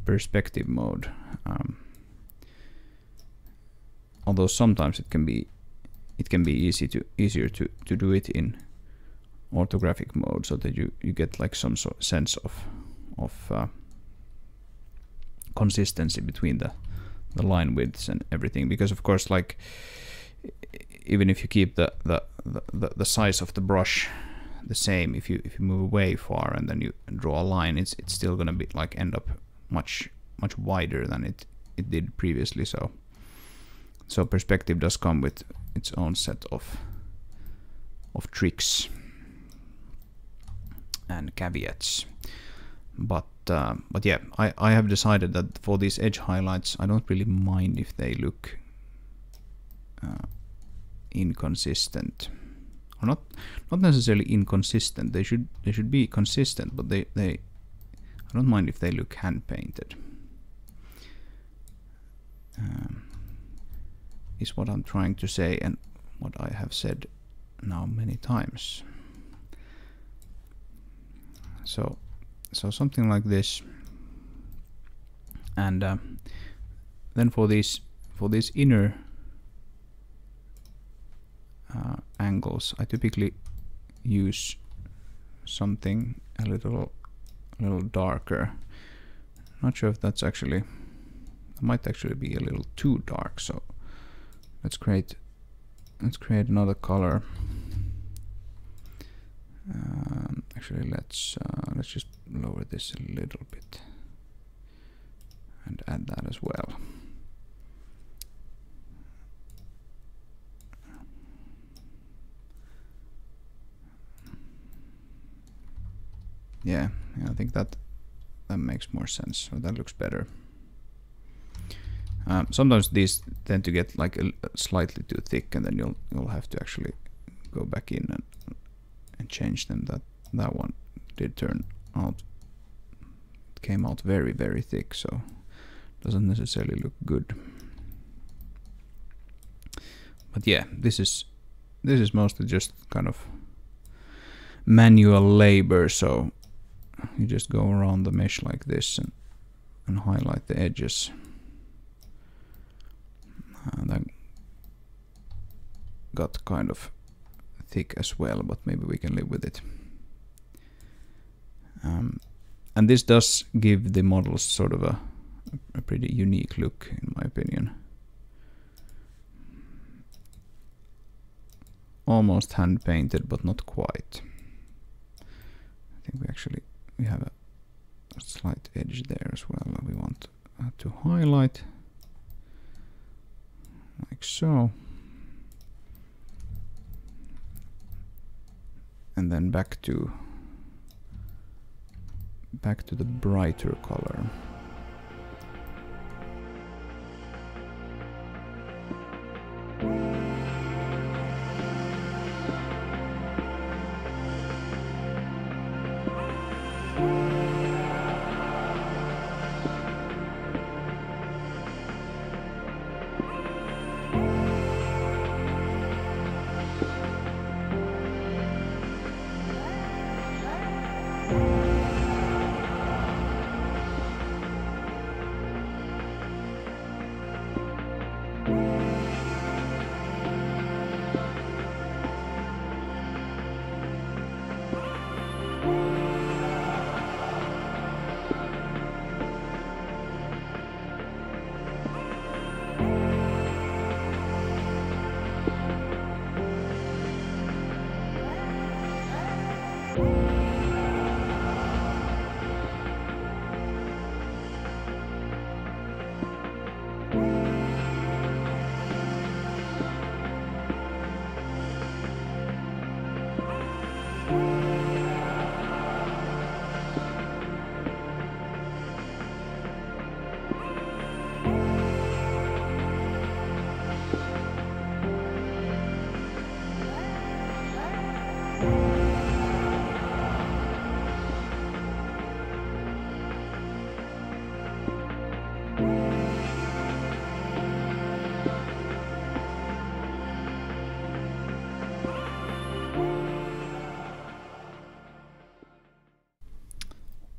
perspective mode. Although sometimes it can be easier to do it in orthographic mode, so that you get like some sort of sense of consistency between the line widths and everything. Because of course, like, even if you keep the size of the brush the same, if you move away far and then you draw a line, it's still gonna be like end up much wider than it did previously. So perspective does come with its own set of tricks and caveats. But yeah, I have decided that for these edge highlights, I don't really mind if they look inconsistent. or not necessarily inconsistent. They should be consistent, but they I don't mind if they look hand painted. Is what I'm trying to say, and what I have said now many times. So something like this, and then for these inner angles, I typically use something a little darker. Not sure if that's actually, it might actually be a little too dark. So let's create another color. Actually, let's just lower this a little bit and add that as well. Yeah, I think that makes more sense, or that looks better. Sometimes these tend to get like slightly too thick, and then you'll have to actually go back in and change them. That one did turn out, it came out very, very thick, so doesn't necessarily look good. But yeah, this is mostly just kind of manual labor. So you just go around the mesh like this and highlight the edges. That got kind of thick as well, but maybe we can live with it. And this does give the models sort of a pretty unique look, in my opinion. Almost hand painted, but not quite. I think we have a slight edge there as well that we want to highlight, like so. And then back to the brighter color.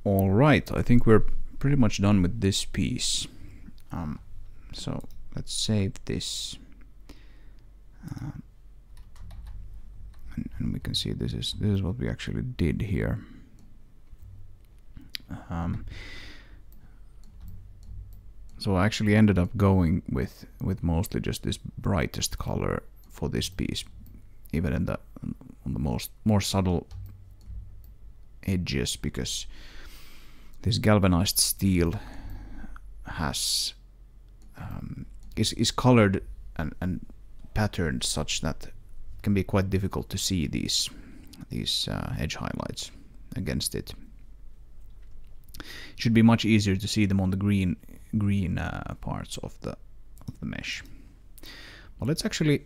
Alright, I think we're pretty much done with this piece. So let's save this. And we can see this is what we actually did here. So I actually ended up going with mostly just this brightest color for this piece, even on the more subtle edges, because this galvanized steel has is colored and patterned such that it can be quite difficult to see these edge highlights against it. It should be much easier to see them on the green parts of the mesh. But let's actually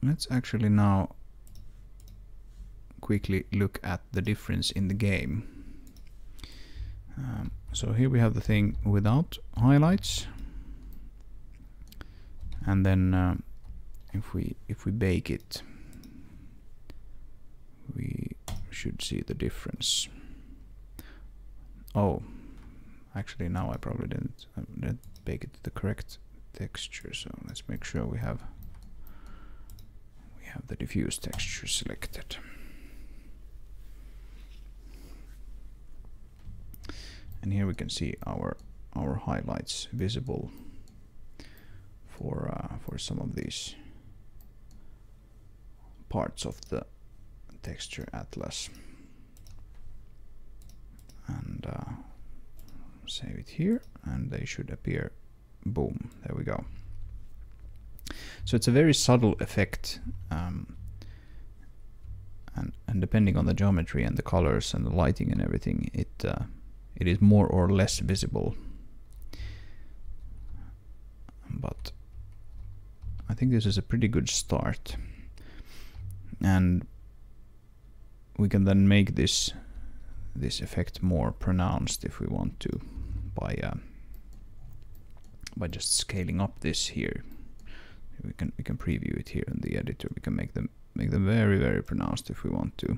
let's actually now quickly look at the difference in the game. So here we have the thing without highlights, and then if we bake it, we should see the difference. Oh, actually now I probably didn't bake it to the correct texture, so let's make sure we have the diffuse texture selected. And here we can see our highlights visible for some of these parts of the texture atlas. And save it here, and they should appear. Boom, there we go. So it's a very subtle effect, and depending on the geometry and the colors and the lighting and everything, it is more or less visible. But I think this is a pretty good start, and we can then make this effect more pronounced if we want to by just scaling up this here. We can preview it here in the editor. We can make them very, very pronounced if we want to,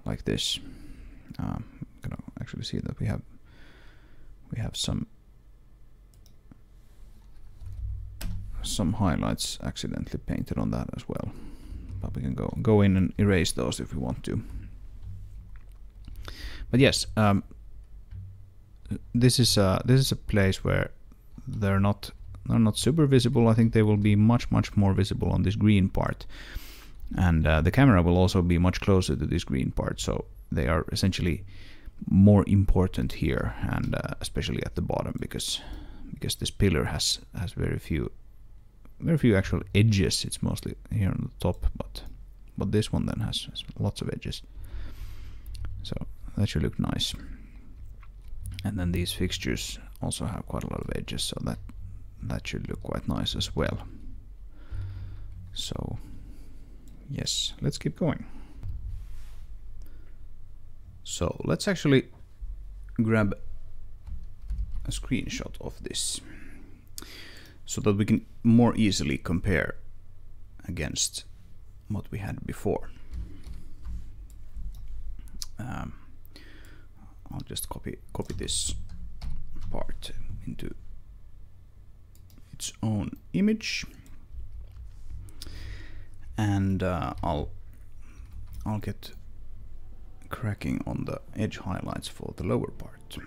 like this. Can actually see that we have some highlights accidentally painted on that as well, but we can go in and erase those if we want to. But yes, this is a place where they're not super visible. I think they will be much more visible on this green part, and the camera will also be much closer to this green part, so they are essentially more important here, and especially at the bottom, because this pillar has very few actual edges. It's mostly here on the top, but this one then has lots of edges, so that should look nice. And then these fixtures also have quite a lot of edges, so that should look quite nice as well. So yes, let's keep going. So let's actually grab a screenshot of this so that we can more easily compare against what we had before. I'll just copy this part into its own image, and I'll get cracking on the edge highlights for the lower part.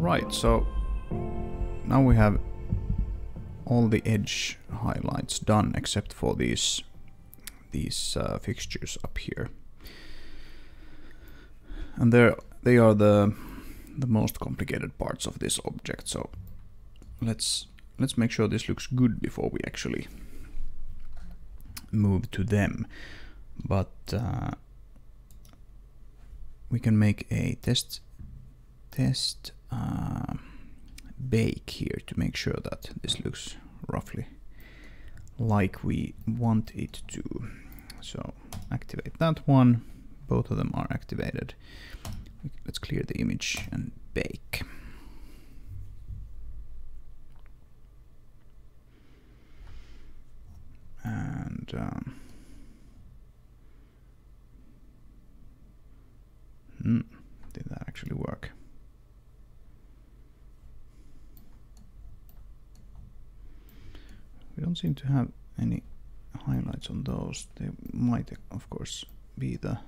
Alright, so now we have all the edge highlights done except for these fixtures up here. And they are the most complicated parts of this object, so let's make sure this looks good before we actually move to them. But we can make a test bake here to make sure that this looks roughly like we want it to. So activate that one. Both of them are activated. Let's clear the image and bake. And did that actually work? We don't seem to have any highlights on those. They might, of course, be the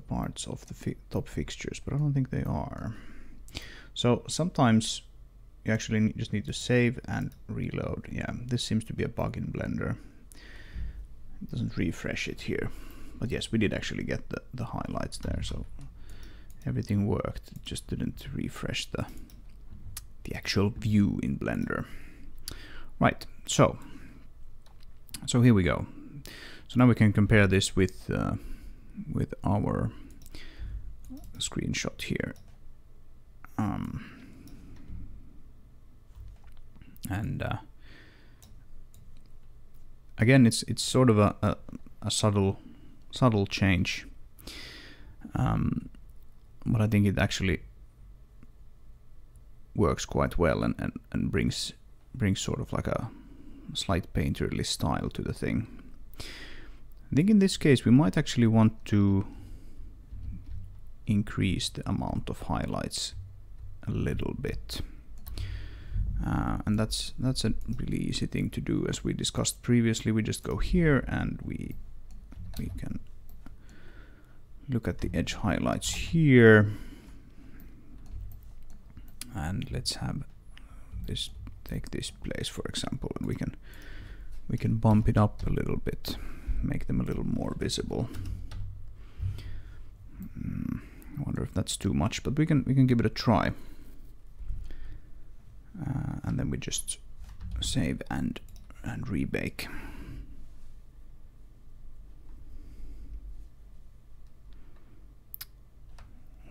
parts of the top fixtures, but I don't think they are. So sometimes you actually just need to save and reload. Yeah, this seems to be a bug in Blender. It doesn't refresh it here. But yes, we did actually get the highlights there, so everything worked. It just didn't refresh the actual view in Blender. Right, so here we go. So now we can compare this with our screenshot here. Again, it's sort of a subtle change, but I think it actually works quite well and brings sort of like a slight painterly style to the thing. I think in this case we might actually want to increase the amount of highlights a little bit, and that's a really easy thing to do. As we discussed previously, we just go here and we can look at the edge highlights here, and let's have this, take this place for example, and we can bump it up a little bit, make them a little more visible. I wonder if that's too much, but we can give it a try. And then we just save and rebake.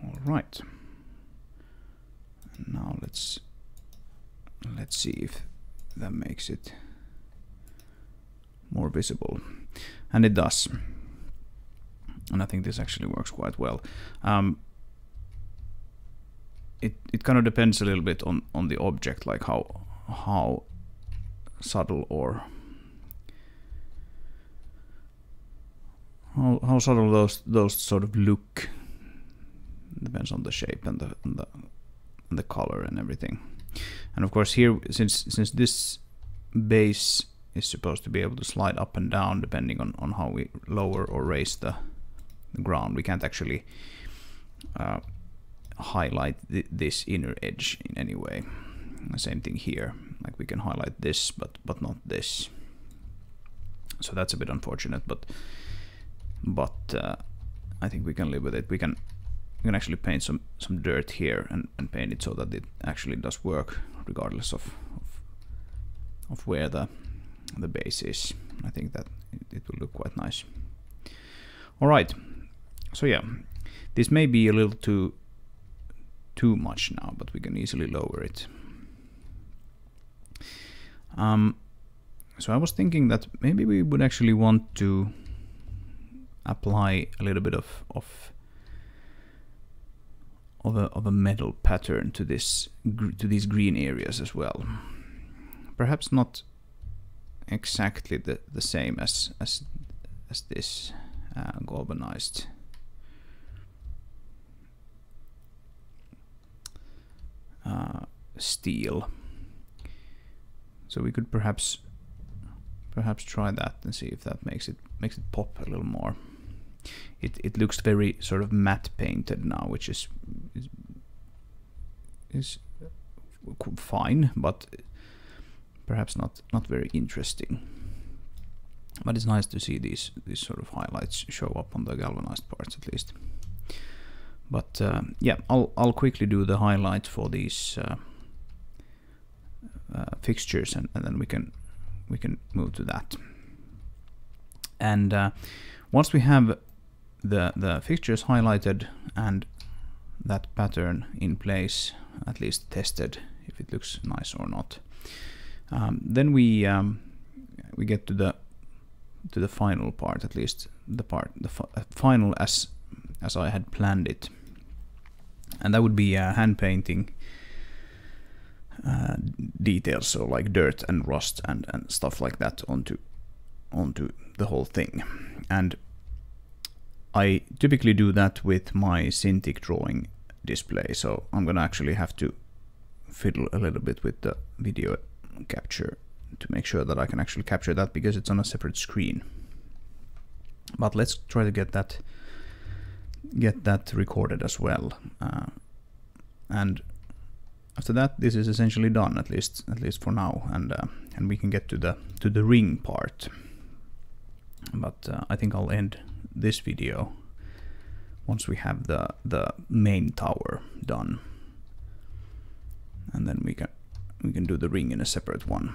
All right. And now let's see if that makes it more visible, and it does. And I think this actually works quite well. It kind of depends a little bit on the object, like how subtle or how subtle those sort of look. Depends on the shape and the color and everything. And of course here, since this base is supposed to be able to slide up and down depending on how we lower or raise the ground, we can't actually highlight this inner edge in any way. The same thing here, like we can highlight this but not this. So that's a bit unfortunate, but I think we can live with it. We can actually paint some dirt here and paint it so that it actually does work regardless of where the base is. I think that it will look quite nice. All right, so yeah, this may be a little too much now, but we can easily lower it. So I was thinking that maybe we would actually want to apply a little bit of a metal pattern to these green areas as well. Perhaps not exactly the same as this galvanized steel. So we could perhaps try that and see if that makes it pop a little more. it looks very sort of matte painted now, which is fine, but perhaps not very interesting. But it's nice to see these sort of highlights show up on the galvanized parts at least. But yeah, I'll quickly do the highlights for these fixtures, and then we can move to that. And once we have the fixtures highlighted and that pattern in place, at least tested if it looks nice or not, then we get to the final part, at least the final as I had planned it, and that would be hand painting details, so like dirt and rust and stuff like that onto the whole thing. And I typically do that with my Cintiq drawing display, so I'm gonna actually have to fiddle a little bit with the video capture to make sure that I can actually capture that, because it's on a separate screen. But let's try to get that recorded as well, and after that this is essentially done, at least for now, and we can get to the ring part. But I think I'll end this video once we have the main tower done, and then we can do the ring in a separate one.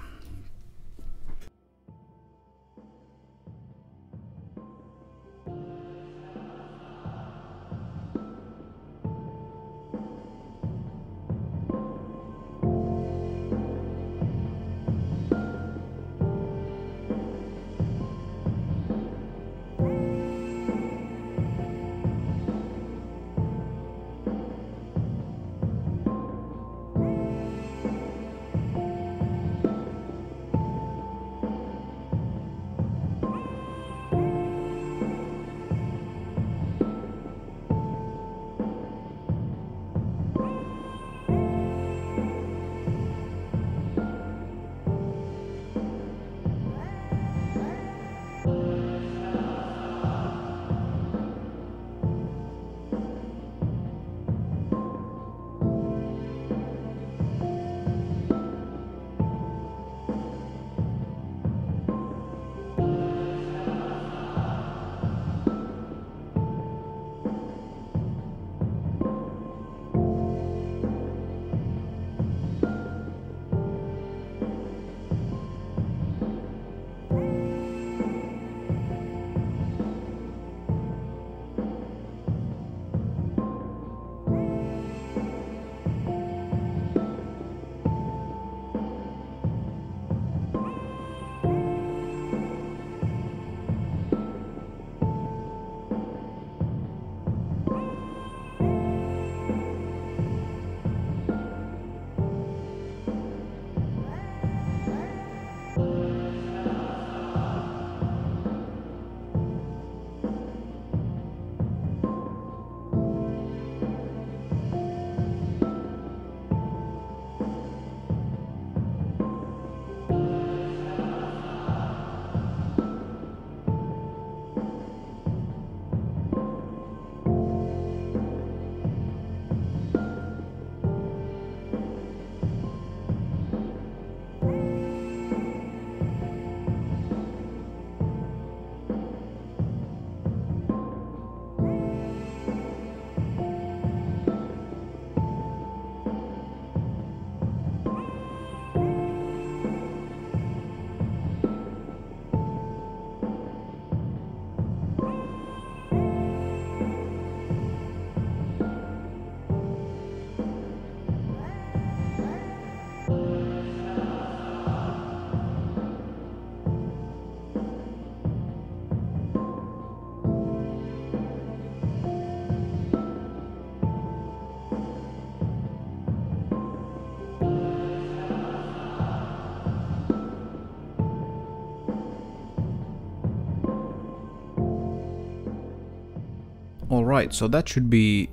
Alright, so that should be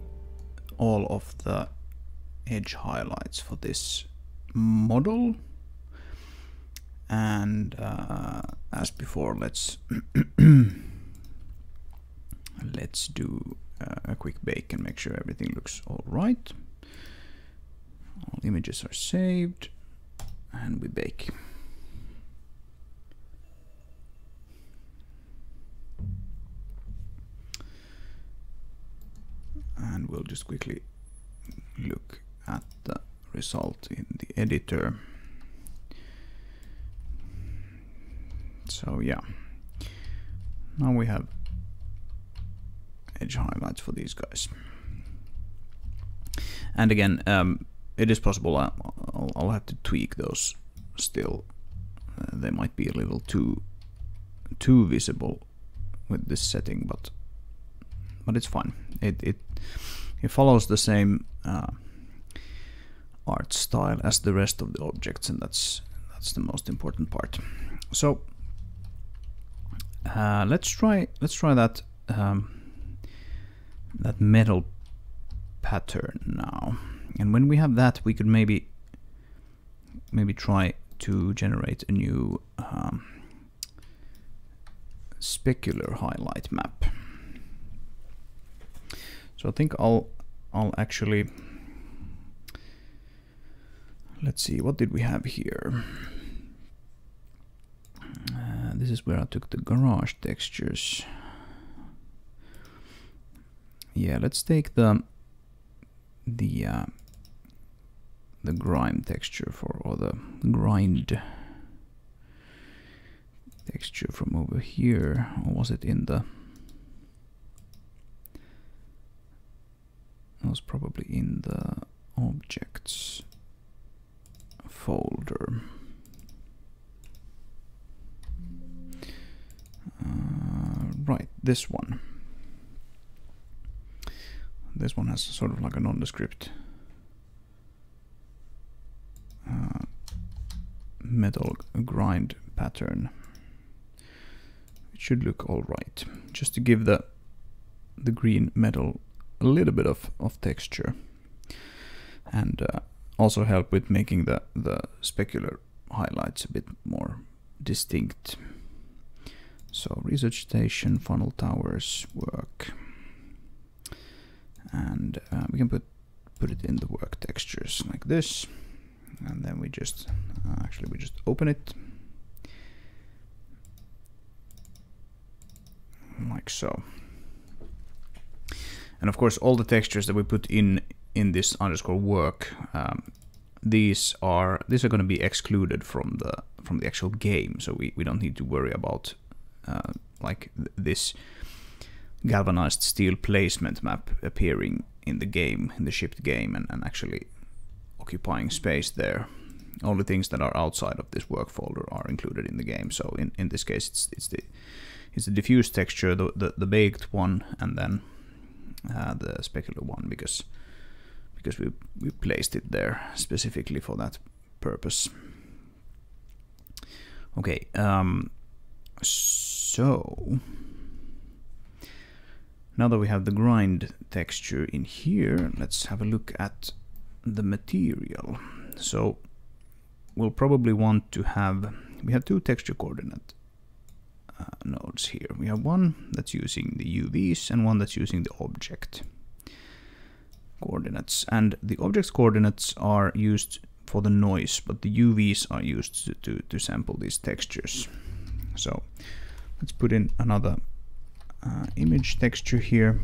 all of the edge highlights for this model. And as before, let's let's do a quick bake and make sure everything looks all right. All images are saved, and we bake. And we'll just quickly look at the result in the editor. So yeah, now we have edge highlights for these guys. And again, it is possible I'll have to tweak those still. They might be a little too visible with this setting, but it's fine. It follows the same art style as the rest of the objects, and that's the most important part. So let's try that that metal pattern now. And when we have that, we could maybe try to generate a new specular highlight map. So I think I'll actually, let's see, what did we have here? This is where I took the garage textures. Yeah, let's take the grime texture or the grind texture from over here, or was it in the? It was probably in the objects folder. Right, this one. This one has sort of like a nondescript metal grind pattern. It should look all right, just to give the green metal a little bit of texture, and also help with making the specular highlights a bit more distinct. So research station, funnel towers work, and we can put it in the work textures like this, and then we just actually we just open it like so. And of course, all the textures that we put in this underscore work, these are going to be excluded from the actual game, so we don't need to worry about like this galvanized steel placement map appearing in the game, in the shipped game, and actually occupying space there. Only things that are outside of this work folder are included in the game. So in this case, it's the diffuse texture, the baked one, and then the specular one, because we placed it there specifically for that purpose. Okay, so now that we have the grind texture in here, let's have a look at the material. So we'll probably want to have, we have two texture coordinate nodes here. We have one that's using the UVs and one that's using the object coordinates. And the object's coordinates are used for the noise, but the UVs are used to sample these textures. So let's put in another image texture here,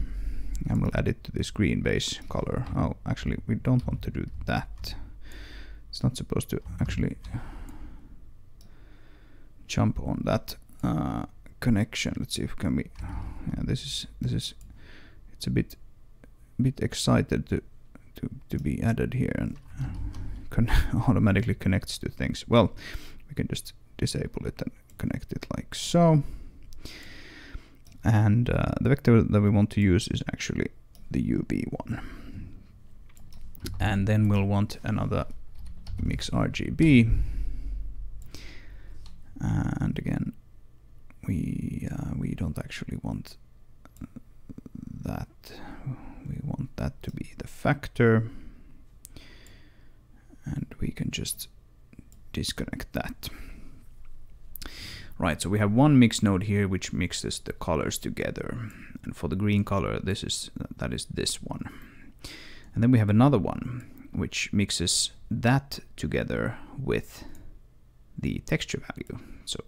and we'll add it to this green base color. Oh, actually, we don't want to do that. It's not supposed to actually jump on that connection. Let's see if can we. Yeah, this is. It's a bit excited to be added here, and automatically connects to things. Well, we can just disable it and connect it like so. And the vector that we want to use is actually the UV one. And then we'll want another mix RGB. And again, we don't actually want that. We want that to be the factor. And we can just disconnect that. Right, so we have one mix node here which mixes the colors together, and for the green color that is this one. And then we have another one which mixes that together with the texture value. So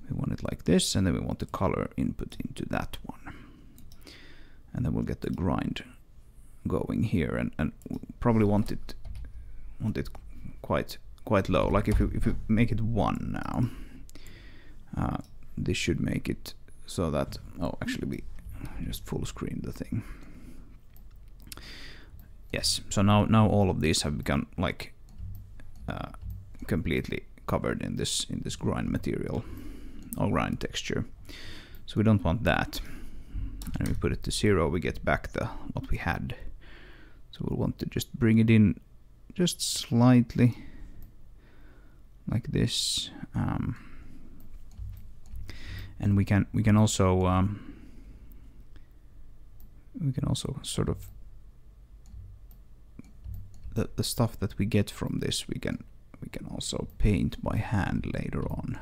we want it like this, and then we want the color input into that one. And then we'll get the grind going here, and probably want it quite low. Like if you make it 1 now, this should make it so that, oh, actually we just full screen the thing. Yes, so now all of these have become like completely covered in this grind material or grind texture. So we don't want that. And we put it to 0, we get back what we had. So we'll want to just bring it in just slightly like this, and we can also sort of the stuff that we get from this we can also paint by hand later on.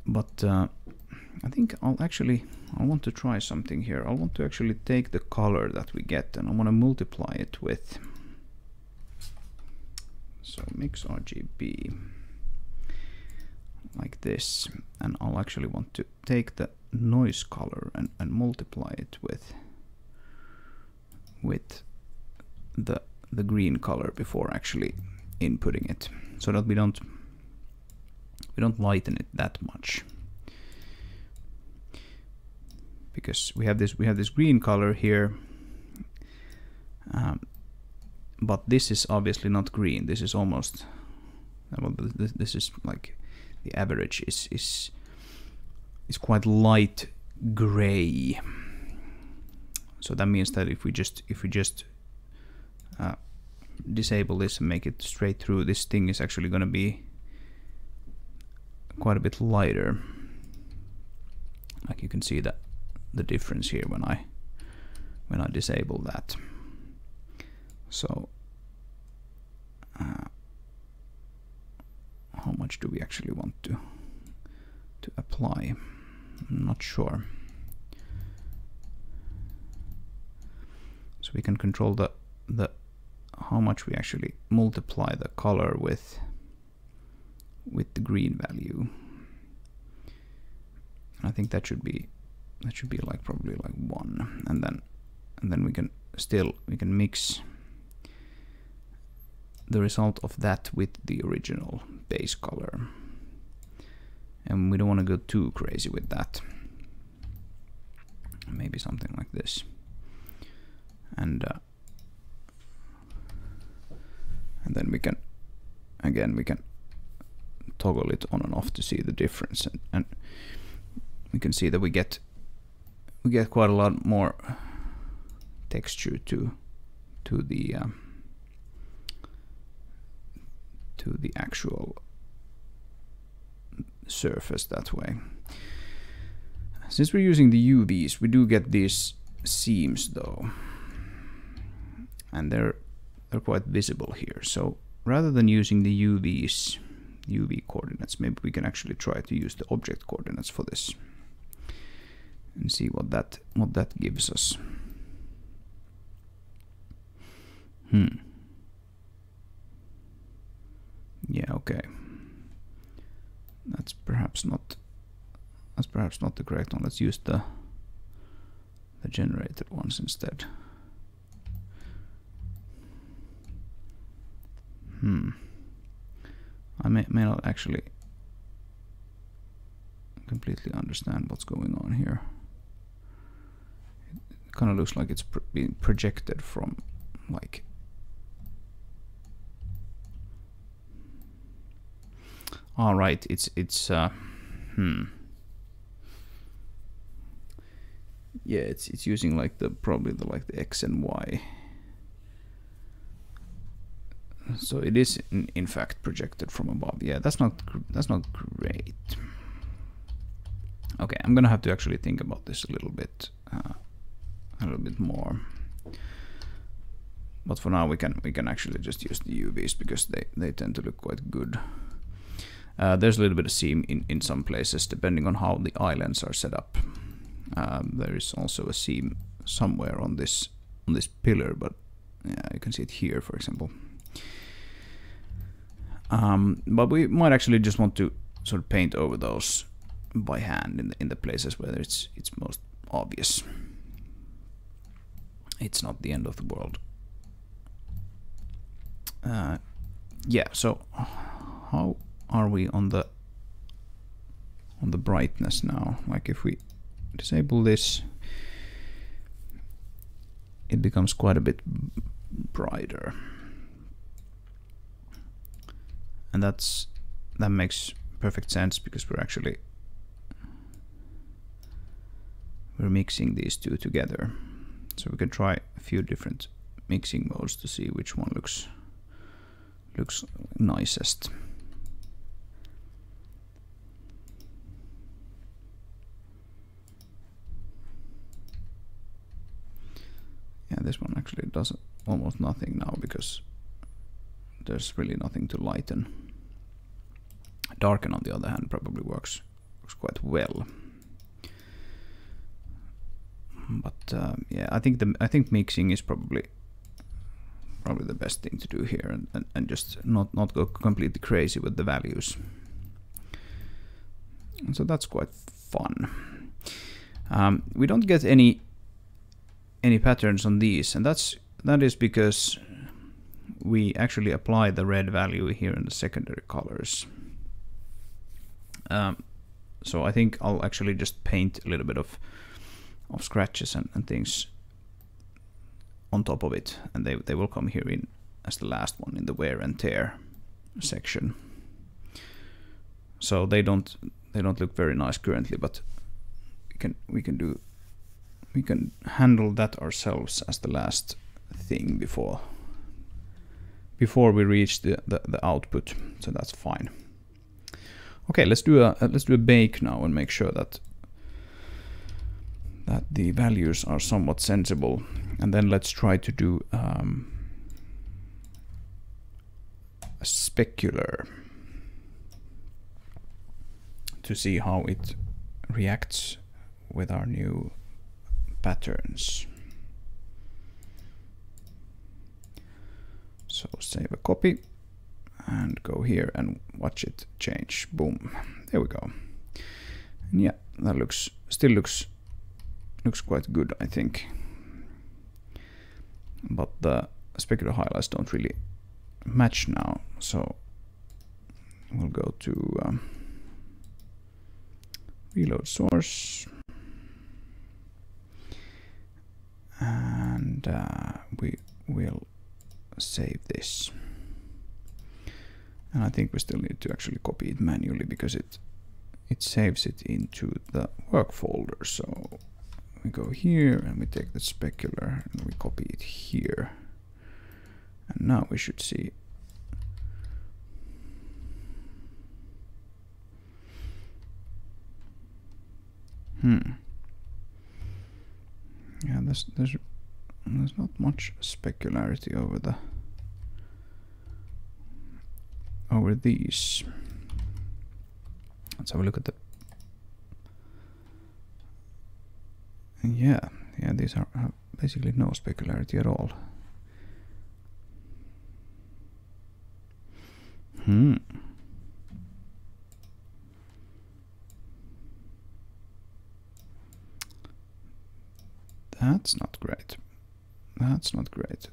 But I think I want to try something here. I want to actually take the color that we get and I want to multiply it with, so mix RGB like this, and I'll actually want to take the noise color and multiply it with the green color before actually inputting it, so that we don't lighten it that much, because we have this green color here, but this is obviously not green. This is almost, well, this is like the average is quite light gray. So that means that if we just disable this and make it straight through, this thing is actually going to be quite a bit lighter. Like you can see that the difference here when I disable that. So how much do we actually want to apply? I'm not sure. So we can control the how much we actually multiply the color with the green value. I think that should be like probably like 1, and then we can mix the result of that with the original base color, and we don't want to go too crazy with that. Maybe something like this, and then we can toggle it on and off to see the difference, and we can see that we get quite a lot more texture to the actual surface that way. Since we're using the UVs, we do get these seams though, and they're quite visible here. So rather than using the UV coordinates, maybe we can actually try to use the object coordinates for this and see what that gives us. Yeah, okay. That's perhaps not the correct one. Let's use the generated ones instead. I may not actually completely understand what's going on here. It kind of looks like it's being projected from like. All right, it's yeah, it's using like probably the X and Y. So it is in fact projected from above. Yeah, that's not great. Okay, I'm gonna have to actually think about this a little bit more. But for now, we can actually just use the UVs because they tend to look quite good. There's a little bit of seam in some places depending on how the islands are set up. There is also a seam somewhere on this pillar, but yeah, you can see it here, for example. But we might actually just want to sort of paint over those by hand in the places where it's most obvious. It's not the end of the world. Yeah, so how are we on the brightness now? Like if we disable this, it becomes quite a bit brighter, and that makes perfect sense because we're mixing these two together. So we can try a few different mixing modes to see which one looks nicest. Yeah, this one actually does almost nothing now because there's really nothing to lighten. Darken, on the other hand, probably works quite well. But yeah, I think mixing is probably the best thing to do here, and just not go completely crazy with the values. And so that's quite fun. We don't get any patterns on these, and that is because we actually apply the red value here in the secondary colors. So I think I'll actually just paint a little bit of scratches and things on top of it, and they will come here in as the last one in the wear and tear section. So they don't look very nice currently, but we can handle that ourselves as the last thing before we reach the output. So that's fine. Okay, let's do a bake now and make sure that the values are somewhat sensible, and then let's try to do a specular to see how it reacts with our new patterns. So save a copy and go here and watch it change. Boom, there we go. And yeah, that still looks quite good, I think. But the specular highlights don't really match now, so we'll go to reload source, and we will save this. And I think we still need to actually copy it manually because it saves it into the work folder. So we go here and we take the specular and we copy it here, and now we should see yeah, there's not much specularity over these. Let's have a look at the yeah, these have basically no specularity at all. That's not great. That's not great.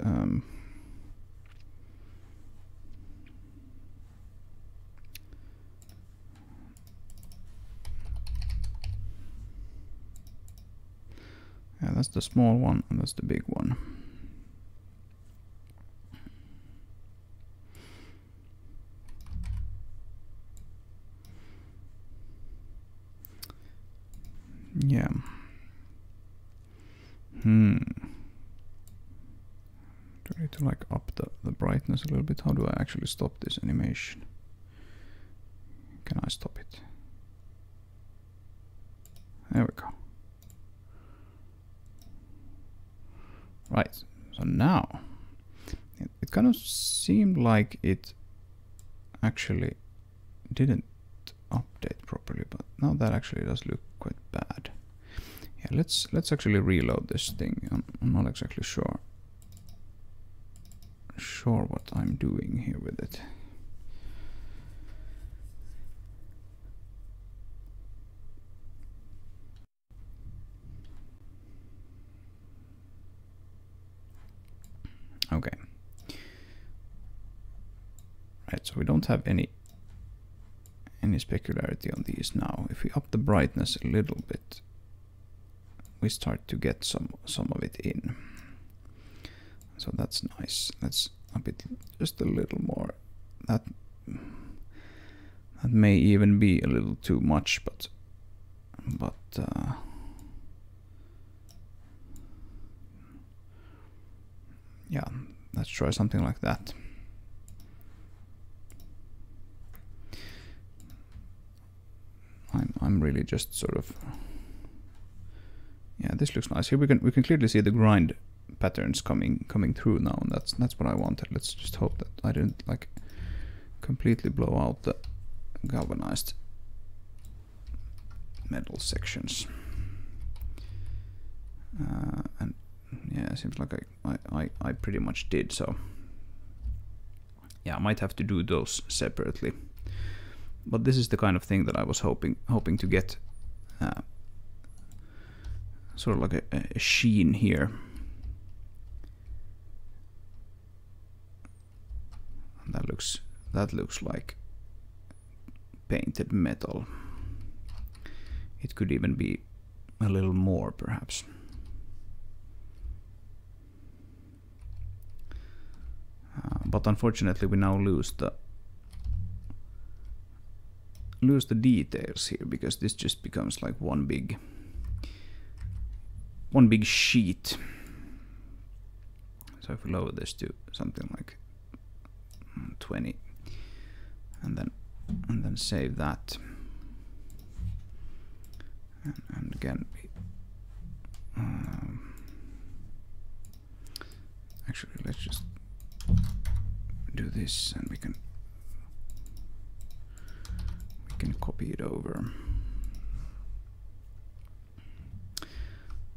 Yeah, that's the small one and that's the big one. Yeah. Do I need to like up the brightness a little bit? How do I actually stop this animation? Can I stop it? There we go. Right, so now it kind of seemed like it actually didn't update properly, but now that actually does look quite bad. Yeah, let's actually reload this thing. I'm not exactly sure what I'm doing here with it. Okay. Right, so we don't have any specularity on these now. If we up the brightness a little bit, we start to get some of it in. So that's nice. Let's up it just a little more. That may even be a little too much, but yeah, let's try something like that. I'm really just sort of, yeah, this looks nice. Here we can clearly see the grind patterns coming through now, and that's what I wanted. Let's just hope that I didn't like completely blow out the galvanized metal sections. And yeah, it seems like I pretty much did. So yeah, I might have to do those separately. But this is the kind of thing that I was hoping to get, sort of like a sheen here. That looks like painted metal. It could even be a little more, perhaps. But unfortunately, we now lose the details here, because this just becomes like one big sheet. So if we lower this to something like 20 and then save that, and again actually let's just do this, and we can copy it over.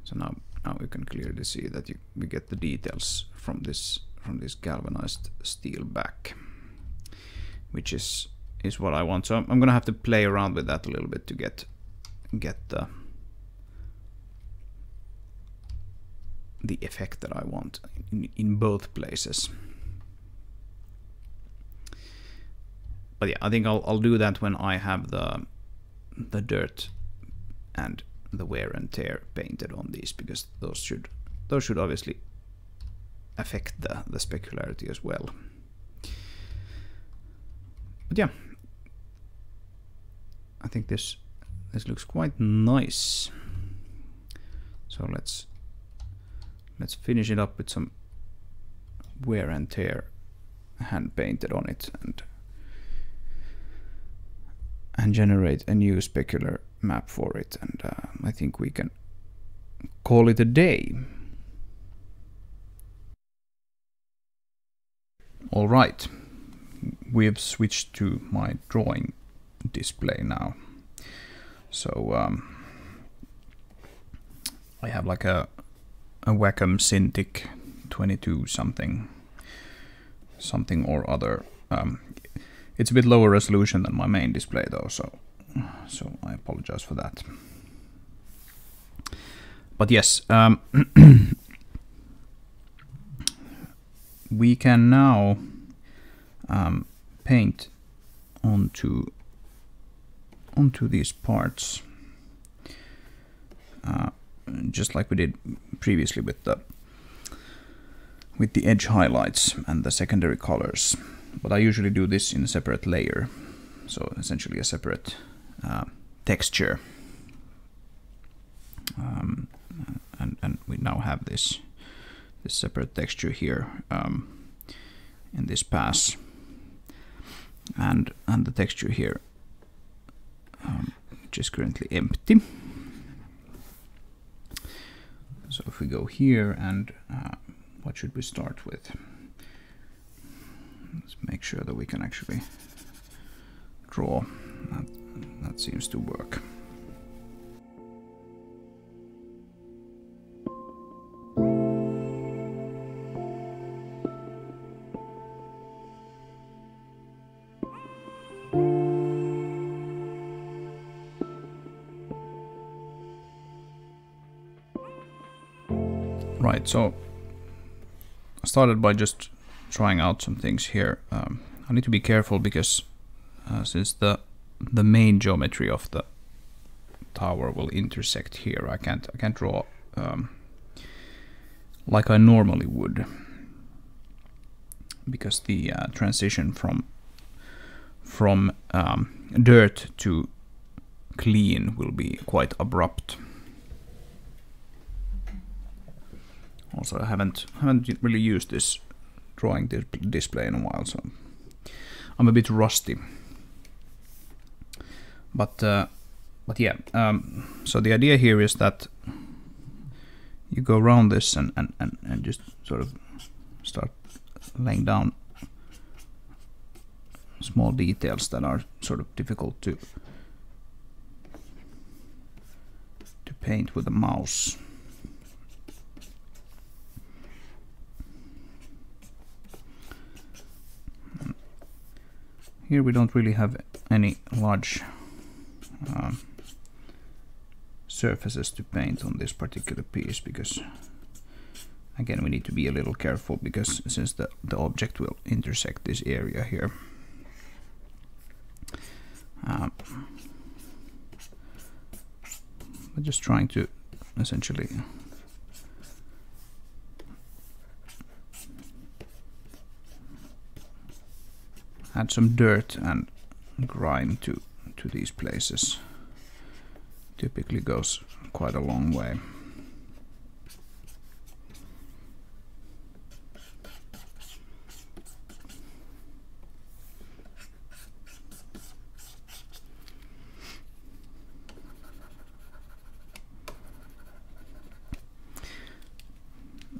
So now we can clearly see that we get the details from this galvanized steel back, which is what I want. So I'm gonna have to play around with that a little bit to get the effect that I want in both places. But yeah, I think I'll do that when I have the dirt and the wear and tear painted on these, because those should obviously affect the specularity as well. But yeah, I think this looks quite nice. So let's finish it up with some wear and tear hand painted on it, and generate a new specular map for it, and I think we can call it a day. All right, we have switched to my drawing display now. So I have like a Wacom Cintiq 22 something or other. It's a bit lower resolution than my main display though, so I apologize for that. But yes, we can now paint onto these parts, just like we did previously with the edge highlights and the secondary colors. But I usually do this in a separate layer, so essentially a separate texture. And we now have this separate texture here in this pass, and the texture here, which is currently empty. So if we go here, and what should we start with? Let's make sure that we can actually draw that seems to work. Right, so I started by just trying out some things here. I need to be careful because since the main geometry of the tower will intersect here, I can't draw like I normally would, because the transition from dirt to clean will be quite abrupt. Also, I haven't really used this drawing display in a while, so I'm a bit rusty. But yeah, so the idea here is that you go around this and just sort of start laying down small details that are sort of difficult to paint with a mouse. Here we don't really have any large surfaces to paint on this particular piece, because again we need to be a little careful, because since the object will intersect this area here. We're just trying to essentially add some dirt and grime to these places. Typically goes quite a long way.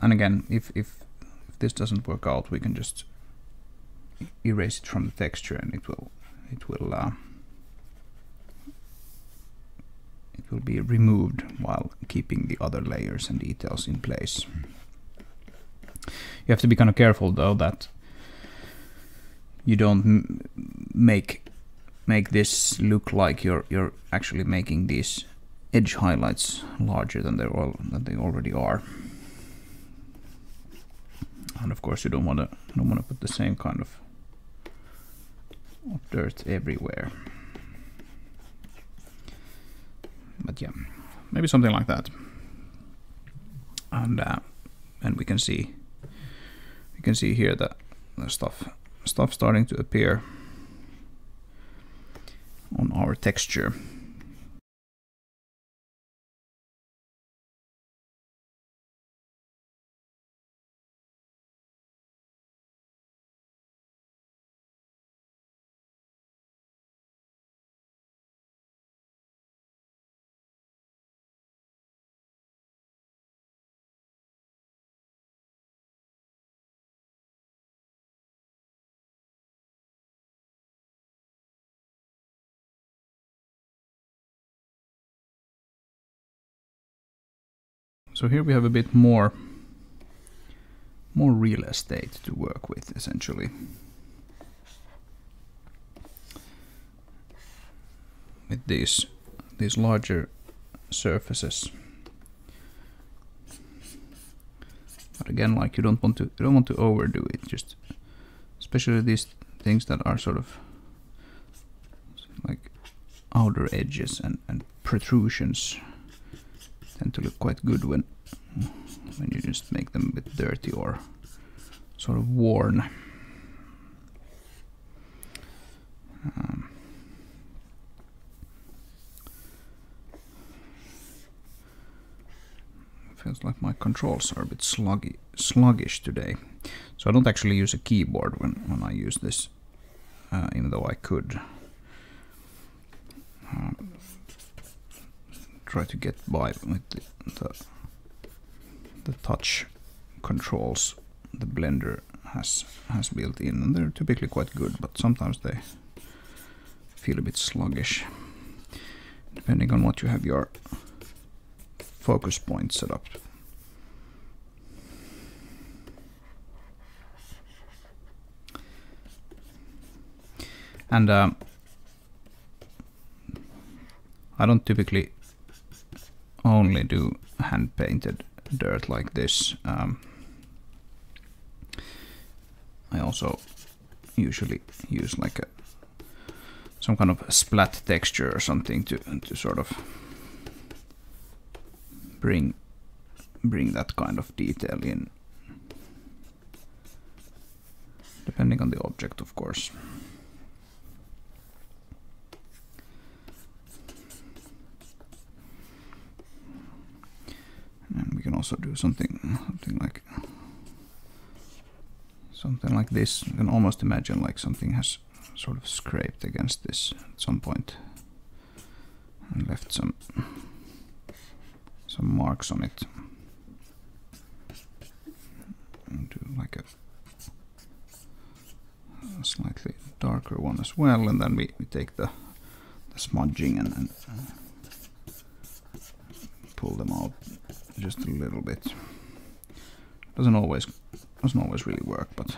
And again, if this doesn't work out, we can just erase it from the texture, and it will be removed while keeping the other layers and details in place. You have to be kind of careful though that you don't make this look like you're actually making these edge highlights larger than they already are. And of course you don't want to put the same kind of dirt everywhere. But yeah, maybe something like that. And we can see here the stuff starting to appear on our texture. So here we have a bit more real estate to work with, essentially. With these larger surfaces. But again, like you don't want to overdo it. Just especially these things that are sort of like outer edges and protrusions tend to look quite good when you just make them a bit dirty or sort of worn. Feels like my controls are a bit sluggish today, so I don't actually use a keyboard when I use this, even though I could. Try to get by with the touch controls the Blender has built in, and they're typically quite good, but sometimes they feel a bit sluggish. depending on what you have your focus point set up. And I don't typically only do hand painted dirt like this. I also usually use like some kind of splat texture or something to sort of bring that kind of detail in, depending on the object, of course. And we can also do something like this. You can almost imagine like something has sort of scraped against this at some point and left some marks on it. And do like a slightly darker one as well, and then we take the smudging and pull them out just a little bit. Doesn't always really work, but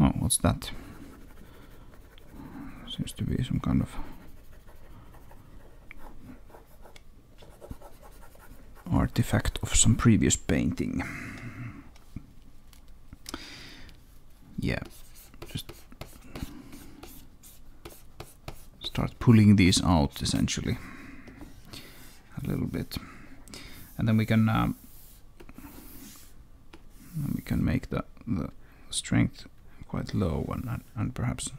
oh, what's that? Seems to be some kind of artifact of some previous painting. Yeah, just start pulling these out essentially a little bit, and then we can make the strength quite low and perhaps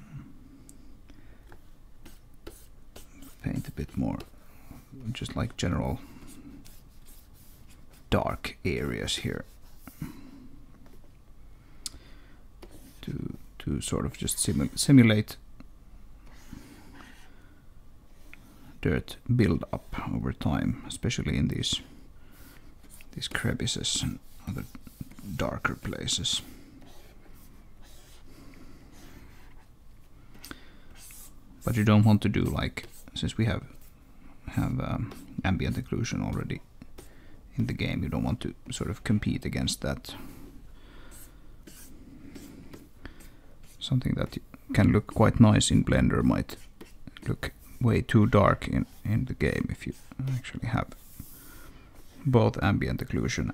paint a bit more, just like general dark areas here, to sort of just simulate dirt build up over time, especially in these crevices and other darker places. But you don't want to do like, since we have ambient occlusion already in the game, you don't want to sort of compete against that. Something that can look quite nice in Blender might look way too dark in the game if you actually have both ambient occlusion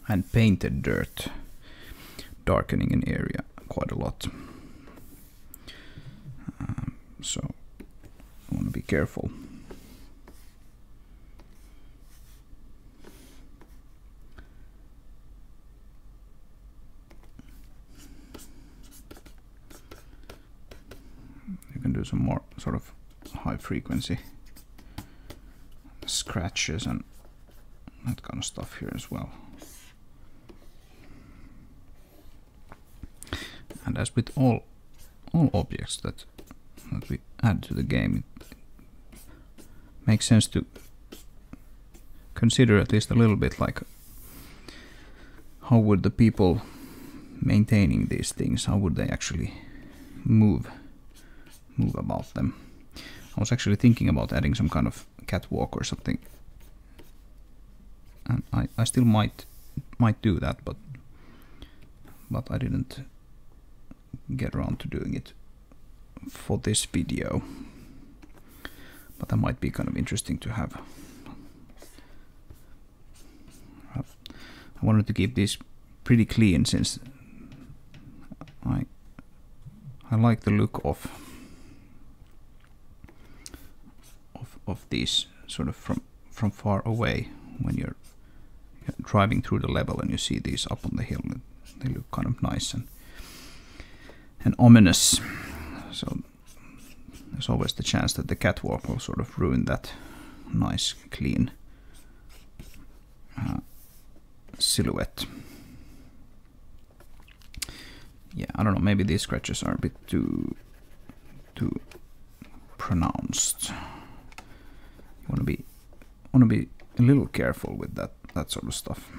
and painted dirt darkening an area quite a lot. So I want to be careful. You can do some more sort of high frequency scratches and that kind of stuff here as well. And as with all objects that we add to the game, it makes sense to consider at least a little bit like how would the people maintaining these things, how would they actually move about them. I was actually thinking about adding some kind of catwalk or something, and I still might do that, but I didn't get around to doing it for this video. But that might be kind of interesting to have. I wanted to keep these pretty clean since I like the look of these sort of from far away. When you're driving through the level and you see these up on the hill, they look kind of nice and ominous. So there's always the chance that the catwalk will sort of ruin that nice clean silhouette. Yeah, I don't know, maybe these scratches are a bit too pronounced. You want to be a little careful with that sort of stuff.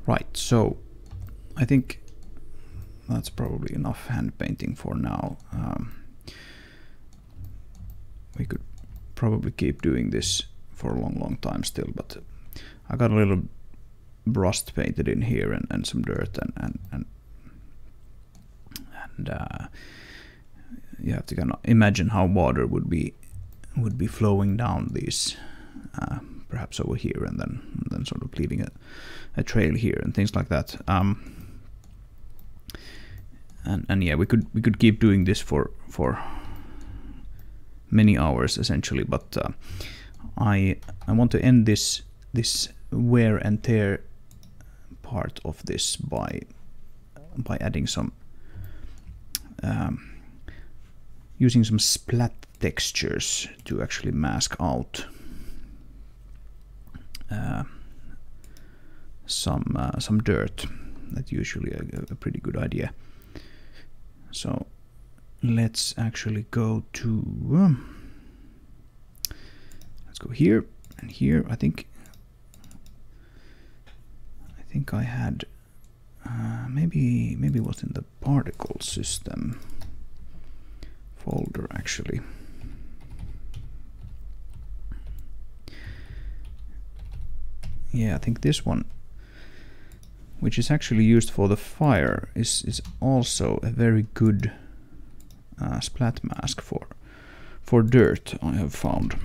Right, so I think that's probably enough hand painting for now. We could probably keep doing this for a long time still, but I got a little rust painted in here and some dirt and you have to kind of imagine how water would be flowing down these perhaps over here and then sort of leaving a trail here and things like that. And yeah, we could keep doing this for many hours essentially, but I want to end this wear and tear part of this by adding some using some splat textures to actually mask out some dirt. That's usually a pretty good idea. So let's actually go to let's go here and here. I think I had maybe it was in the particle system folder actually. Yeah, I think this one, which is actually used for the fire, is also a very good splat mask for dirt, I have found.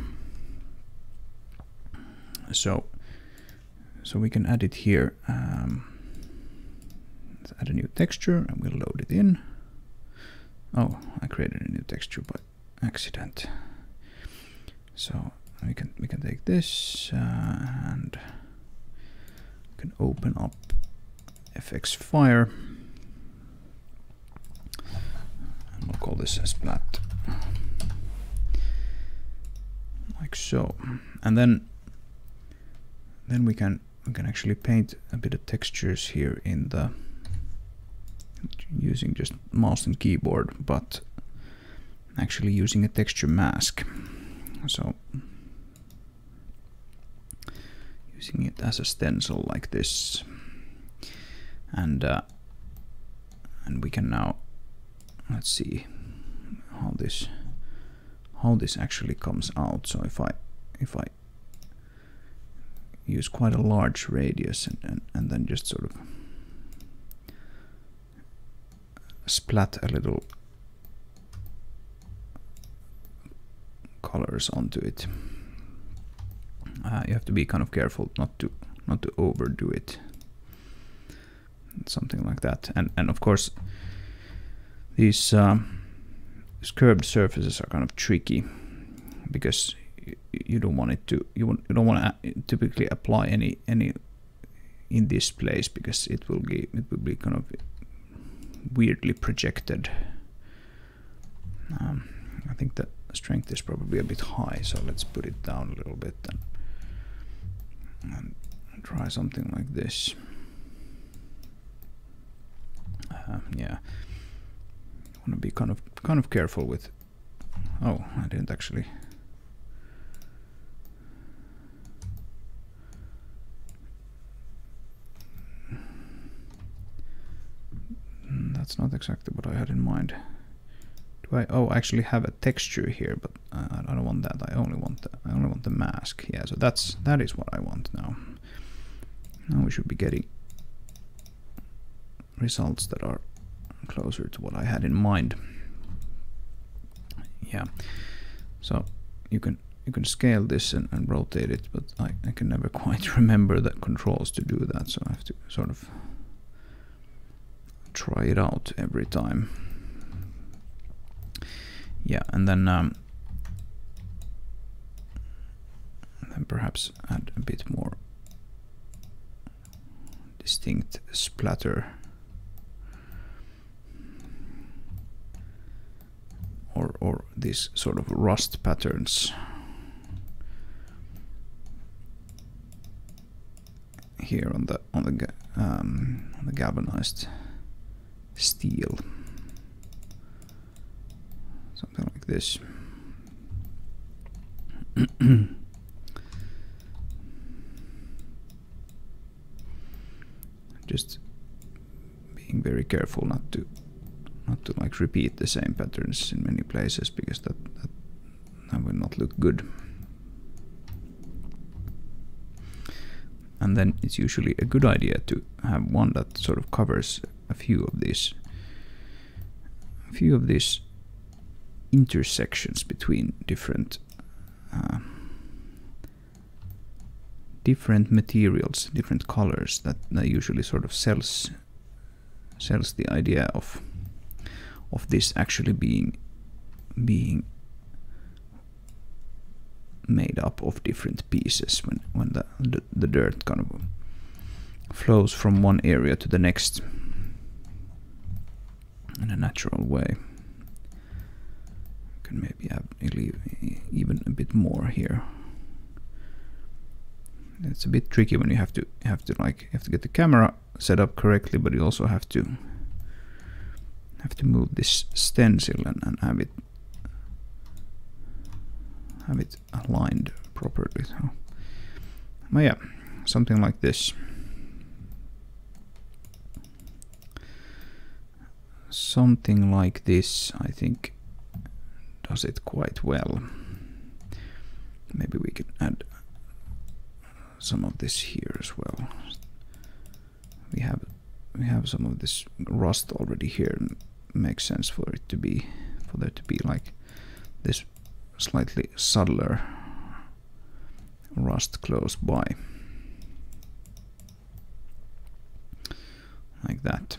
So we can add it here. Let's add a new texture and we'll load it in. Oh, I created a new texture by accident. So we can take this and we can open up FX Fire. And we'll call this a splat, like so. And then we can actually paint a bit of textures here in the using just mouse and keyboard, but actually using a texture mask. So using it as a stencil like this, and we can now, let's see how this actually comes out. So if I use quite a large radius and then just sort of splat a little colors onto it. You have to be kind of careful not to overdo it. Something like that. And of course these curved surfaces are kind of tricky because you don't want it to you don't want to typically apply any in this place, because it will be kind of weirdly projected. I think the strength is probably a bit high, so let's put it down a little bit and try something like this. Yeah, you want to be kind of careful with. Oh, I didn't actually. That's not exactly what I had in mind. Do I? Oh, I actually have a texture here, but I don't want that. I only want the mask. Yeah, so that is what I want now. Now we should be getting results that are closer to what I had in mind. Yeah. So you can scale this and rotate it, but I can never quite remember the controls to do that, so I have to sort of try it out every time. Yeah, and then perhaps add a bit more distinct splatter, or these sort of rust patterns here on the galvanized steel, something like this. just being very careful not to like repeat the same patterns in many places, because that will not look good. And then it's usually a good idea to have one that sort of covers a few of these intersections between different materials, different colors, that usually sort of sells the idea of this actually being made up of different pieces when the dirt kind of flows from one area to the next in a natural way. Can maybe have even a bit more here. It's a bit tricky when you have to get the camera set up correctly, but you also have to move this stencil and have it aligned properly. So, but yeah, something like this. Something like this, I think, does it quite well. Maybe we can add some of this here as well. We have some of this rust already here, and it makes sense for there to be like this slightly subtler rust close by, like that.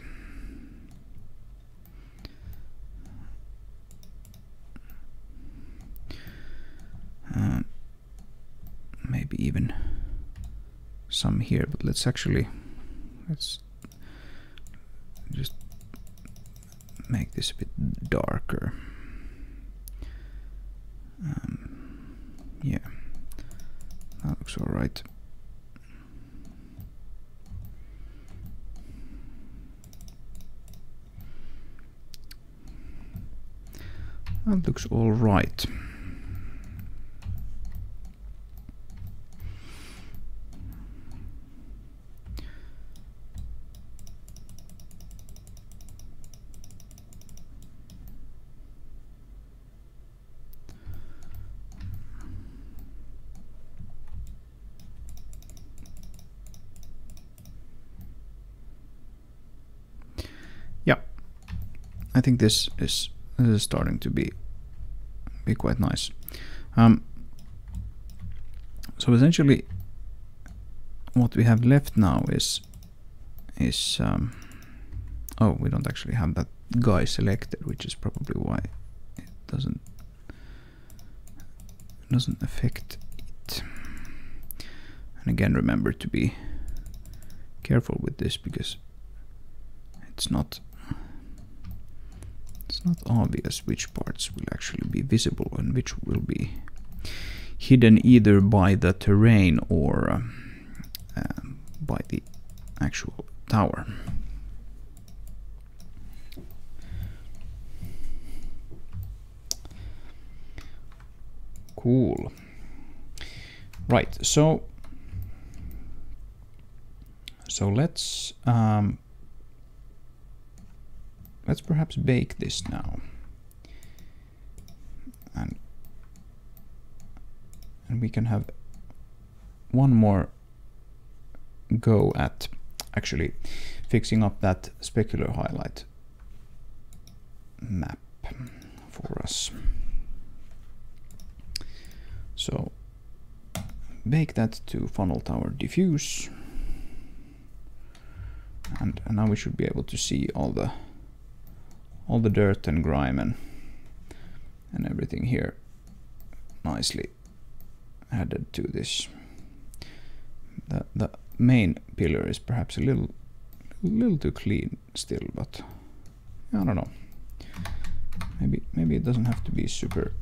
Maybe even some here, but let's just make this a bit darker. Yeah, that looks all right. That looks all right. I think this is starting to be quite nice. So essentially, what we have left now is oh, we don't actually have that guy selected, which is probably why it doesn't affect it. And again, remember to be careful with this, because it's not obvious which parts will actually be visible and which will be hidden either by the terrain or by the actual tower. Cool. Right, so let's perhaps bake this now, and we can have one more go at actually fixing up that specular highlight map for us. So bake that to funnel tower diffuse, and now we should be able to see all the dirt and grime and everything here nicely added to this. The main pillar is perhaps a little too clean still, but I don't know. Maybe it doesn't have to be super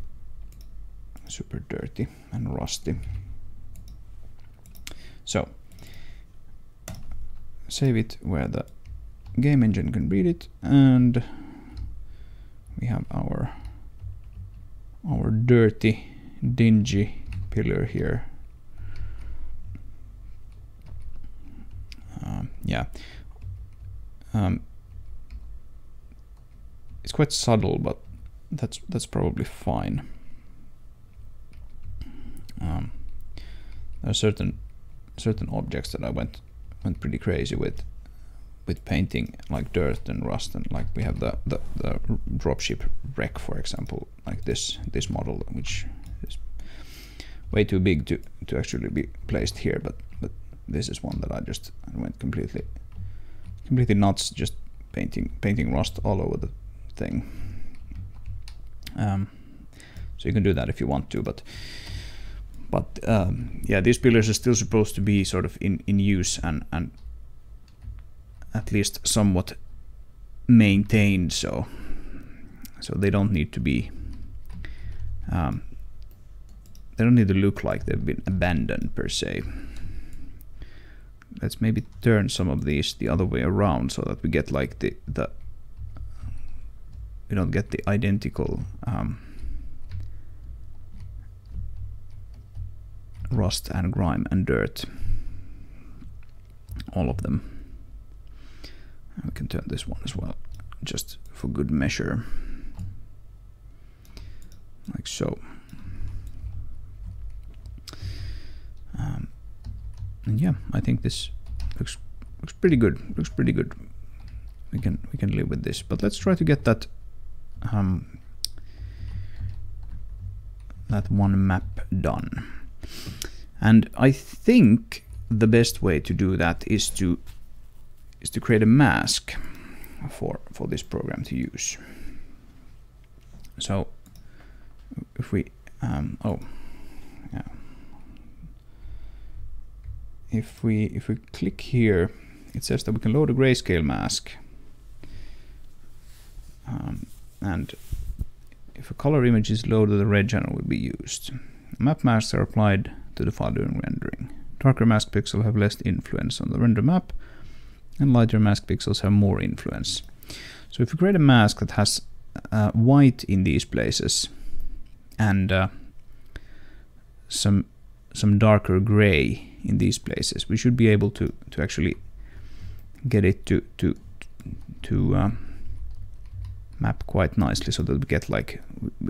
dirty and rusty. So save it where the game engine can read it, and we have our dirty, dingy pillar here. Yeah, it's quite subtle, but that's probably fine. There are certain objects that I went pretty crazy with painting, like dirt and rust, and like we have the dropship wreck, for example, like this model, which is way too big to actually be placed here, but this is one that I went completely nuts, just painting rust all over the thing. So you can do that if you want to, but yeah, these pillars are still supposed to be sort of in use and at least somewhat maintained, so they don't need to be they don't need to look like they've been abandoned per se. Let's maybe turn some of these the other way around so that we get like we don't get the identical rust and grime and dirt, all of them. And we can turn this one as well, just for good measure, like so. And yeah, I think this looks pretty good. Looks pretty good. We can live with this. But let's try to get that that one map done. And I think the best way to do that is to create a mask for this program to use. So if we if we click here, it says that we can load a grayscale mask, and if a color image is loaded, the red channel will be used. Map masks are applied to the file during rendering. Darker mask pixels have less influence on the render map, and lighter mask pixels have more influence. So if you create a mask that has white in these places and some darker gray in these places, we should be able to actually get it to map quite nicely, so that we get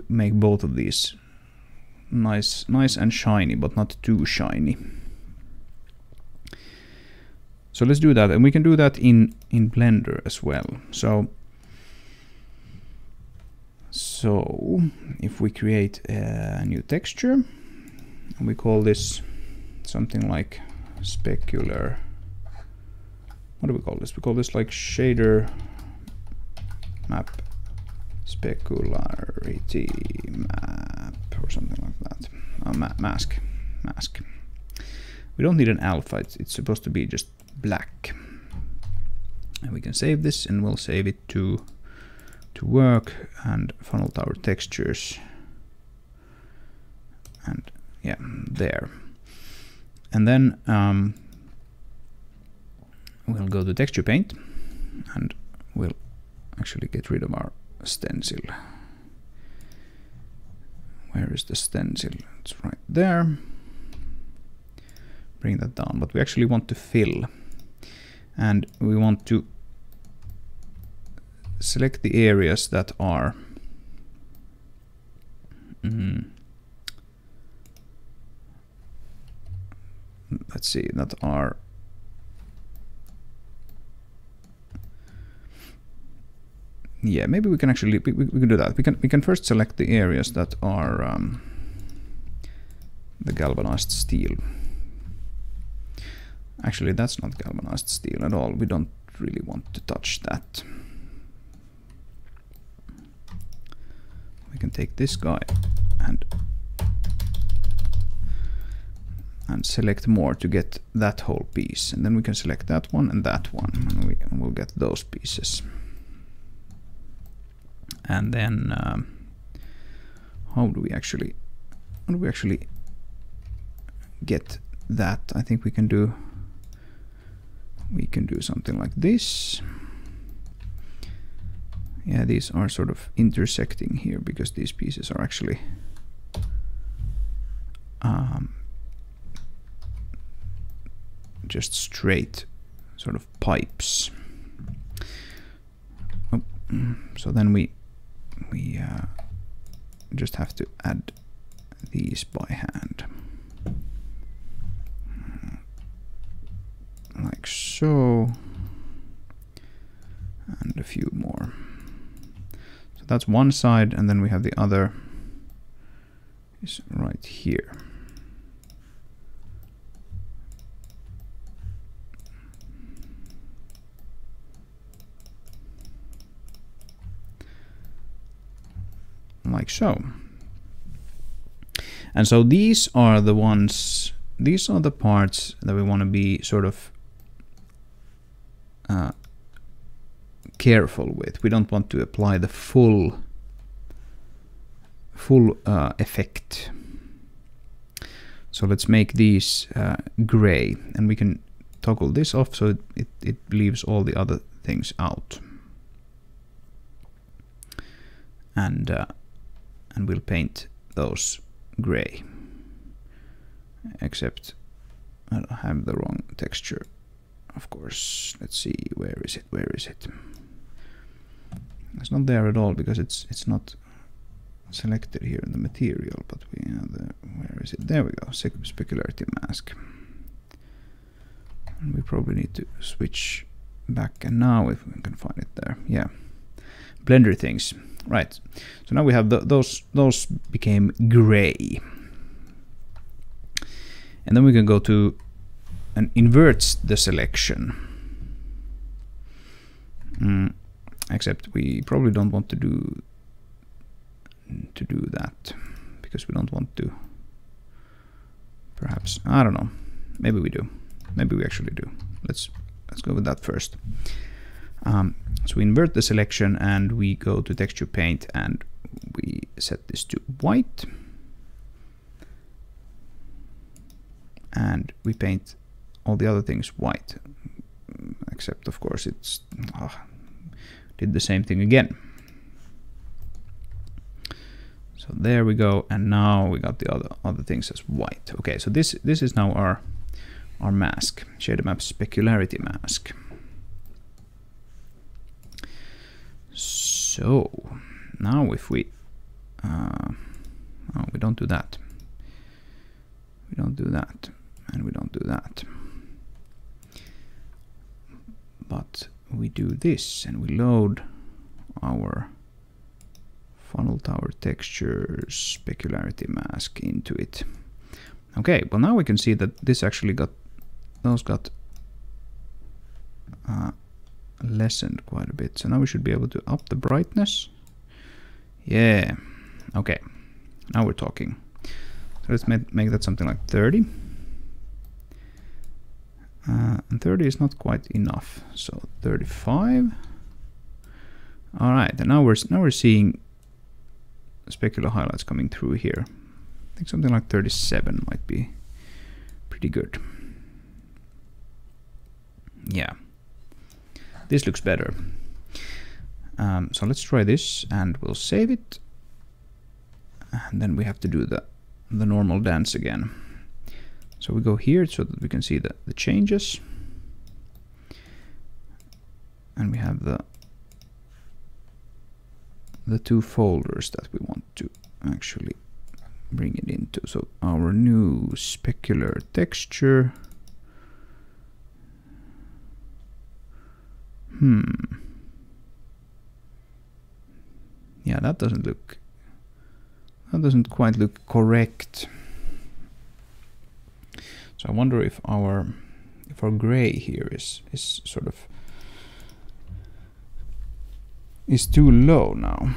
make both of these nice and shiny, but not too shiny. So let's do that, and we can do that in Blender as well. So if we create a new texture, and we call this something like specular, what do we call this? We call this like shader map, specularity map, or something like that. Mask. We don't need an alpha, it's supposed to be just black. And we can save this, and we'll save it to work and funnel tower textures, and yeah, there. And then we'll go to texture paint, and we'll actually get rid of our stencil. Where is the stencil? It's right there. Bring that down, but we actually want to fill, and we want to select the areas that are let's see, that are yeah, maybe we can actually we can do that. We can first select the areas that are the galvanized steel. Actually, that's not galvanized steel at all. We don't really want to touch that. We can take this guy and select more to get that whole piece, and then we can select that one, and we'll get those pieces. And then how do we actually get that? I think we can do something like this. Yeah, these are sort of intersecting here because these pieces are actually just straight sort of pipes. So then we just have to add these by hand, like so, and a few more. So that's one side, and then we have the other is right here. Like so. And so these are the ones, these are the parts that we want to be sort of careful with. We don't want to apply the full effect. So let's make these gray, and we can toggle this off so it leaves all the other things out. And we'll paint those gray, except I have the wrong texture, of course. Let's see, where is it? Where is it? It's not there at all because it's not selected here in the material, but we have the, where is it? There we go, specularity mask. And we probably need to switch back, and now if we can find it there, yeah, Blender things. Right, so now we have those became gray, and then we can go to and invert the selection. Except we probably don't want to do that because we don't want to. Perhaps, I don't know. Maybe we do. Maybe we actually do. Let's go with that first. So we invert the selection and we go to texture paint and we set this to white, and we paint all the other things white, except of course it's did the same thing again. So there we go, and now we got the other things as white. Okay, so this is now our mask, shader map specularity mask. So now if we we don't do that, we don't do that, and we don't do that, but we do this, and we load our funnel tower textures specularity mask into it. Okay, well now we can see that this actually got lessened quite a bit. So now we should be able to up the brightness. Yeah, okay, now we're talking. So let's make that something like 30. And 30 is not quite enough, so 35. All right, and now we're seeing specular highlights coming through here. I think something like 37 might be pretty good. Yeah, this looks better. So let's try this, and we'll save it. And then we have to do the normal dance again. So we go here so that we can see the changes. And we have the two folders that we want to actually bring it into. So our new specular texture. Yeah, that doesn't quite look correct. So I wonder if our gray here is sort of too low now.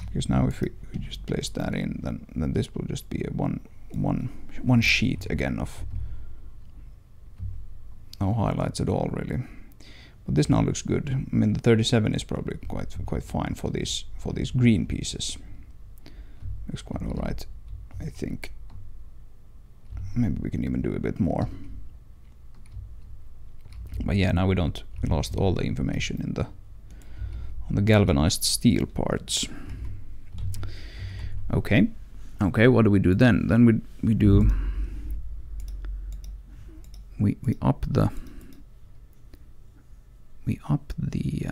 Because now if we just place that in, then this will just be a one sheet again of no highlights at all, really. But this now looks good. I mean, the 37 is probably quite fine for these green pieces. Looks quite all right, I think. Maybe we can even do a bit more. But yeah, now we lost all the information on the galvanized steel parts. Okay, what do we do then? Then we up the we up the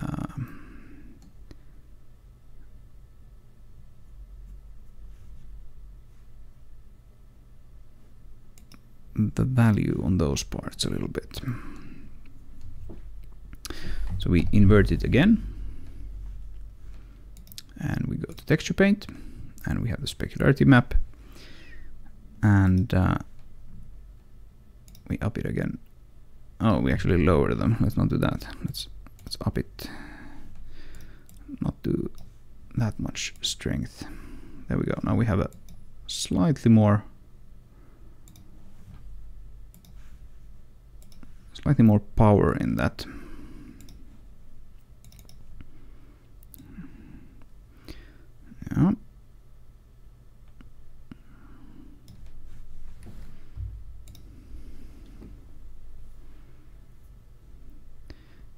value on those parts a little bit. So we invert it again, and we go to texture paint, and we have the specularity map, and we up it again. Oh, we actually lower them. Let's not do that. Let's up it. Not do that much strength. There we go. Now we have a slightly more power in that. Yeah.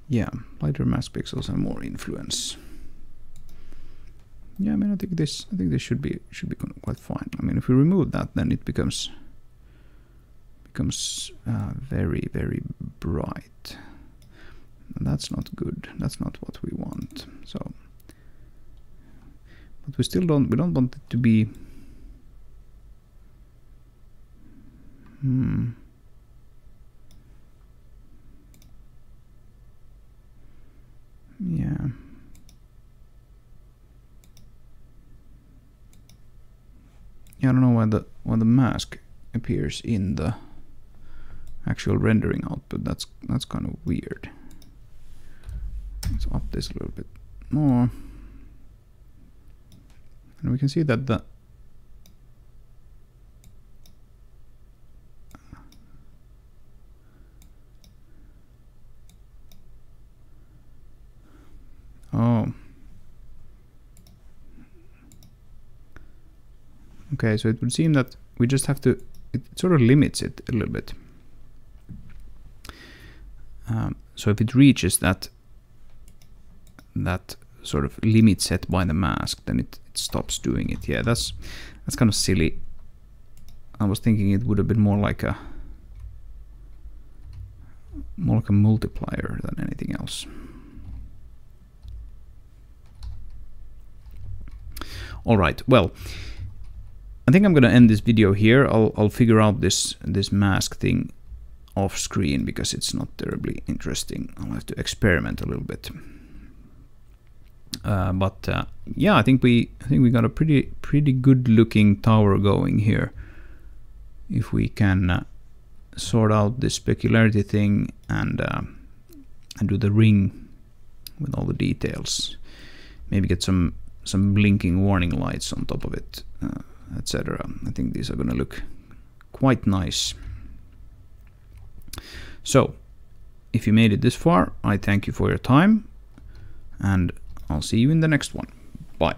Yeah, lighter mask pixels and more influence. Yeah, I mean, I think this should be quite fine. I mean, if we remove that, then it becomes very, very bright. And that's not good. That's not what we want. So, but we don't want it to be. Yeah. Yeah, I don't know why the mask appears in the actual rendering output. That's kind of weird. Let's up this a little bit more, and we can see that the okay, so it would seem that we just have to, it sort of limits it a little bit. So if it reaches that sort of limit set by the mask, then it stops doing it. Yeah, that's kind of silly. I was thinking it would have been more like a multiplier than anything else. All right, well, I think I'm going to end this video here. I'll figure out this mask thing off screen because it's not terribly interesting. I'll have to experiment a little bit. Yeah, I think we got a pretty good looking tower going here. If we can sort out this specularity thing and do the ring with all the details, maybe get some blinking warning lights on top of it, etc. I think these are going to look quite nice. So, if you made it this far, I thank you for your time, and I'll see you in the next one. Bye.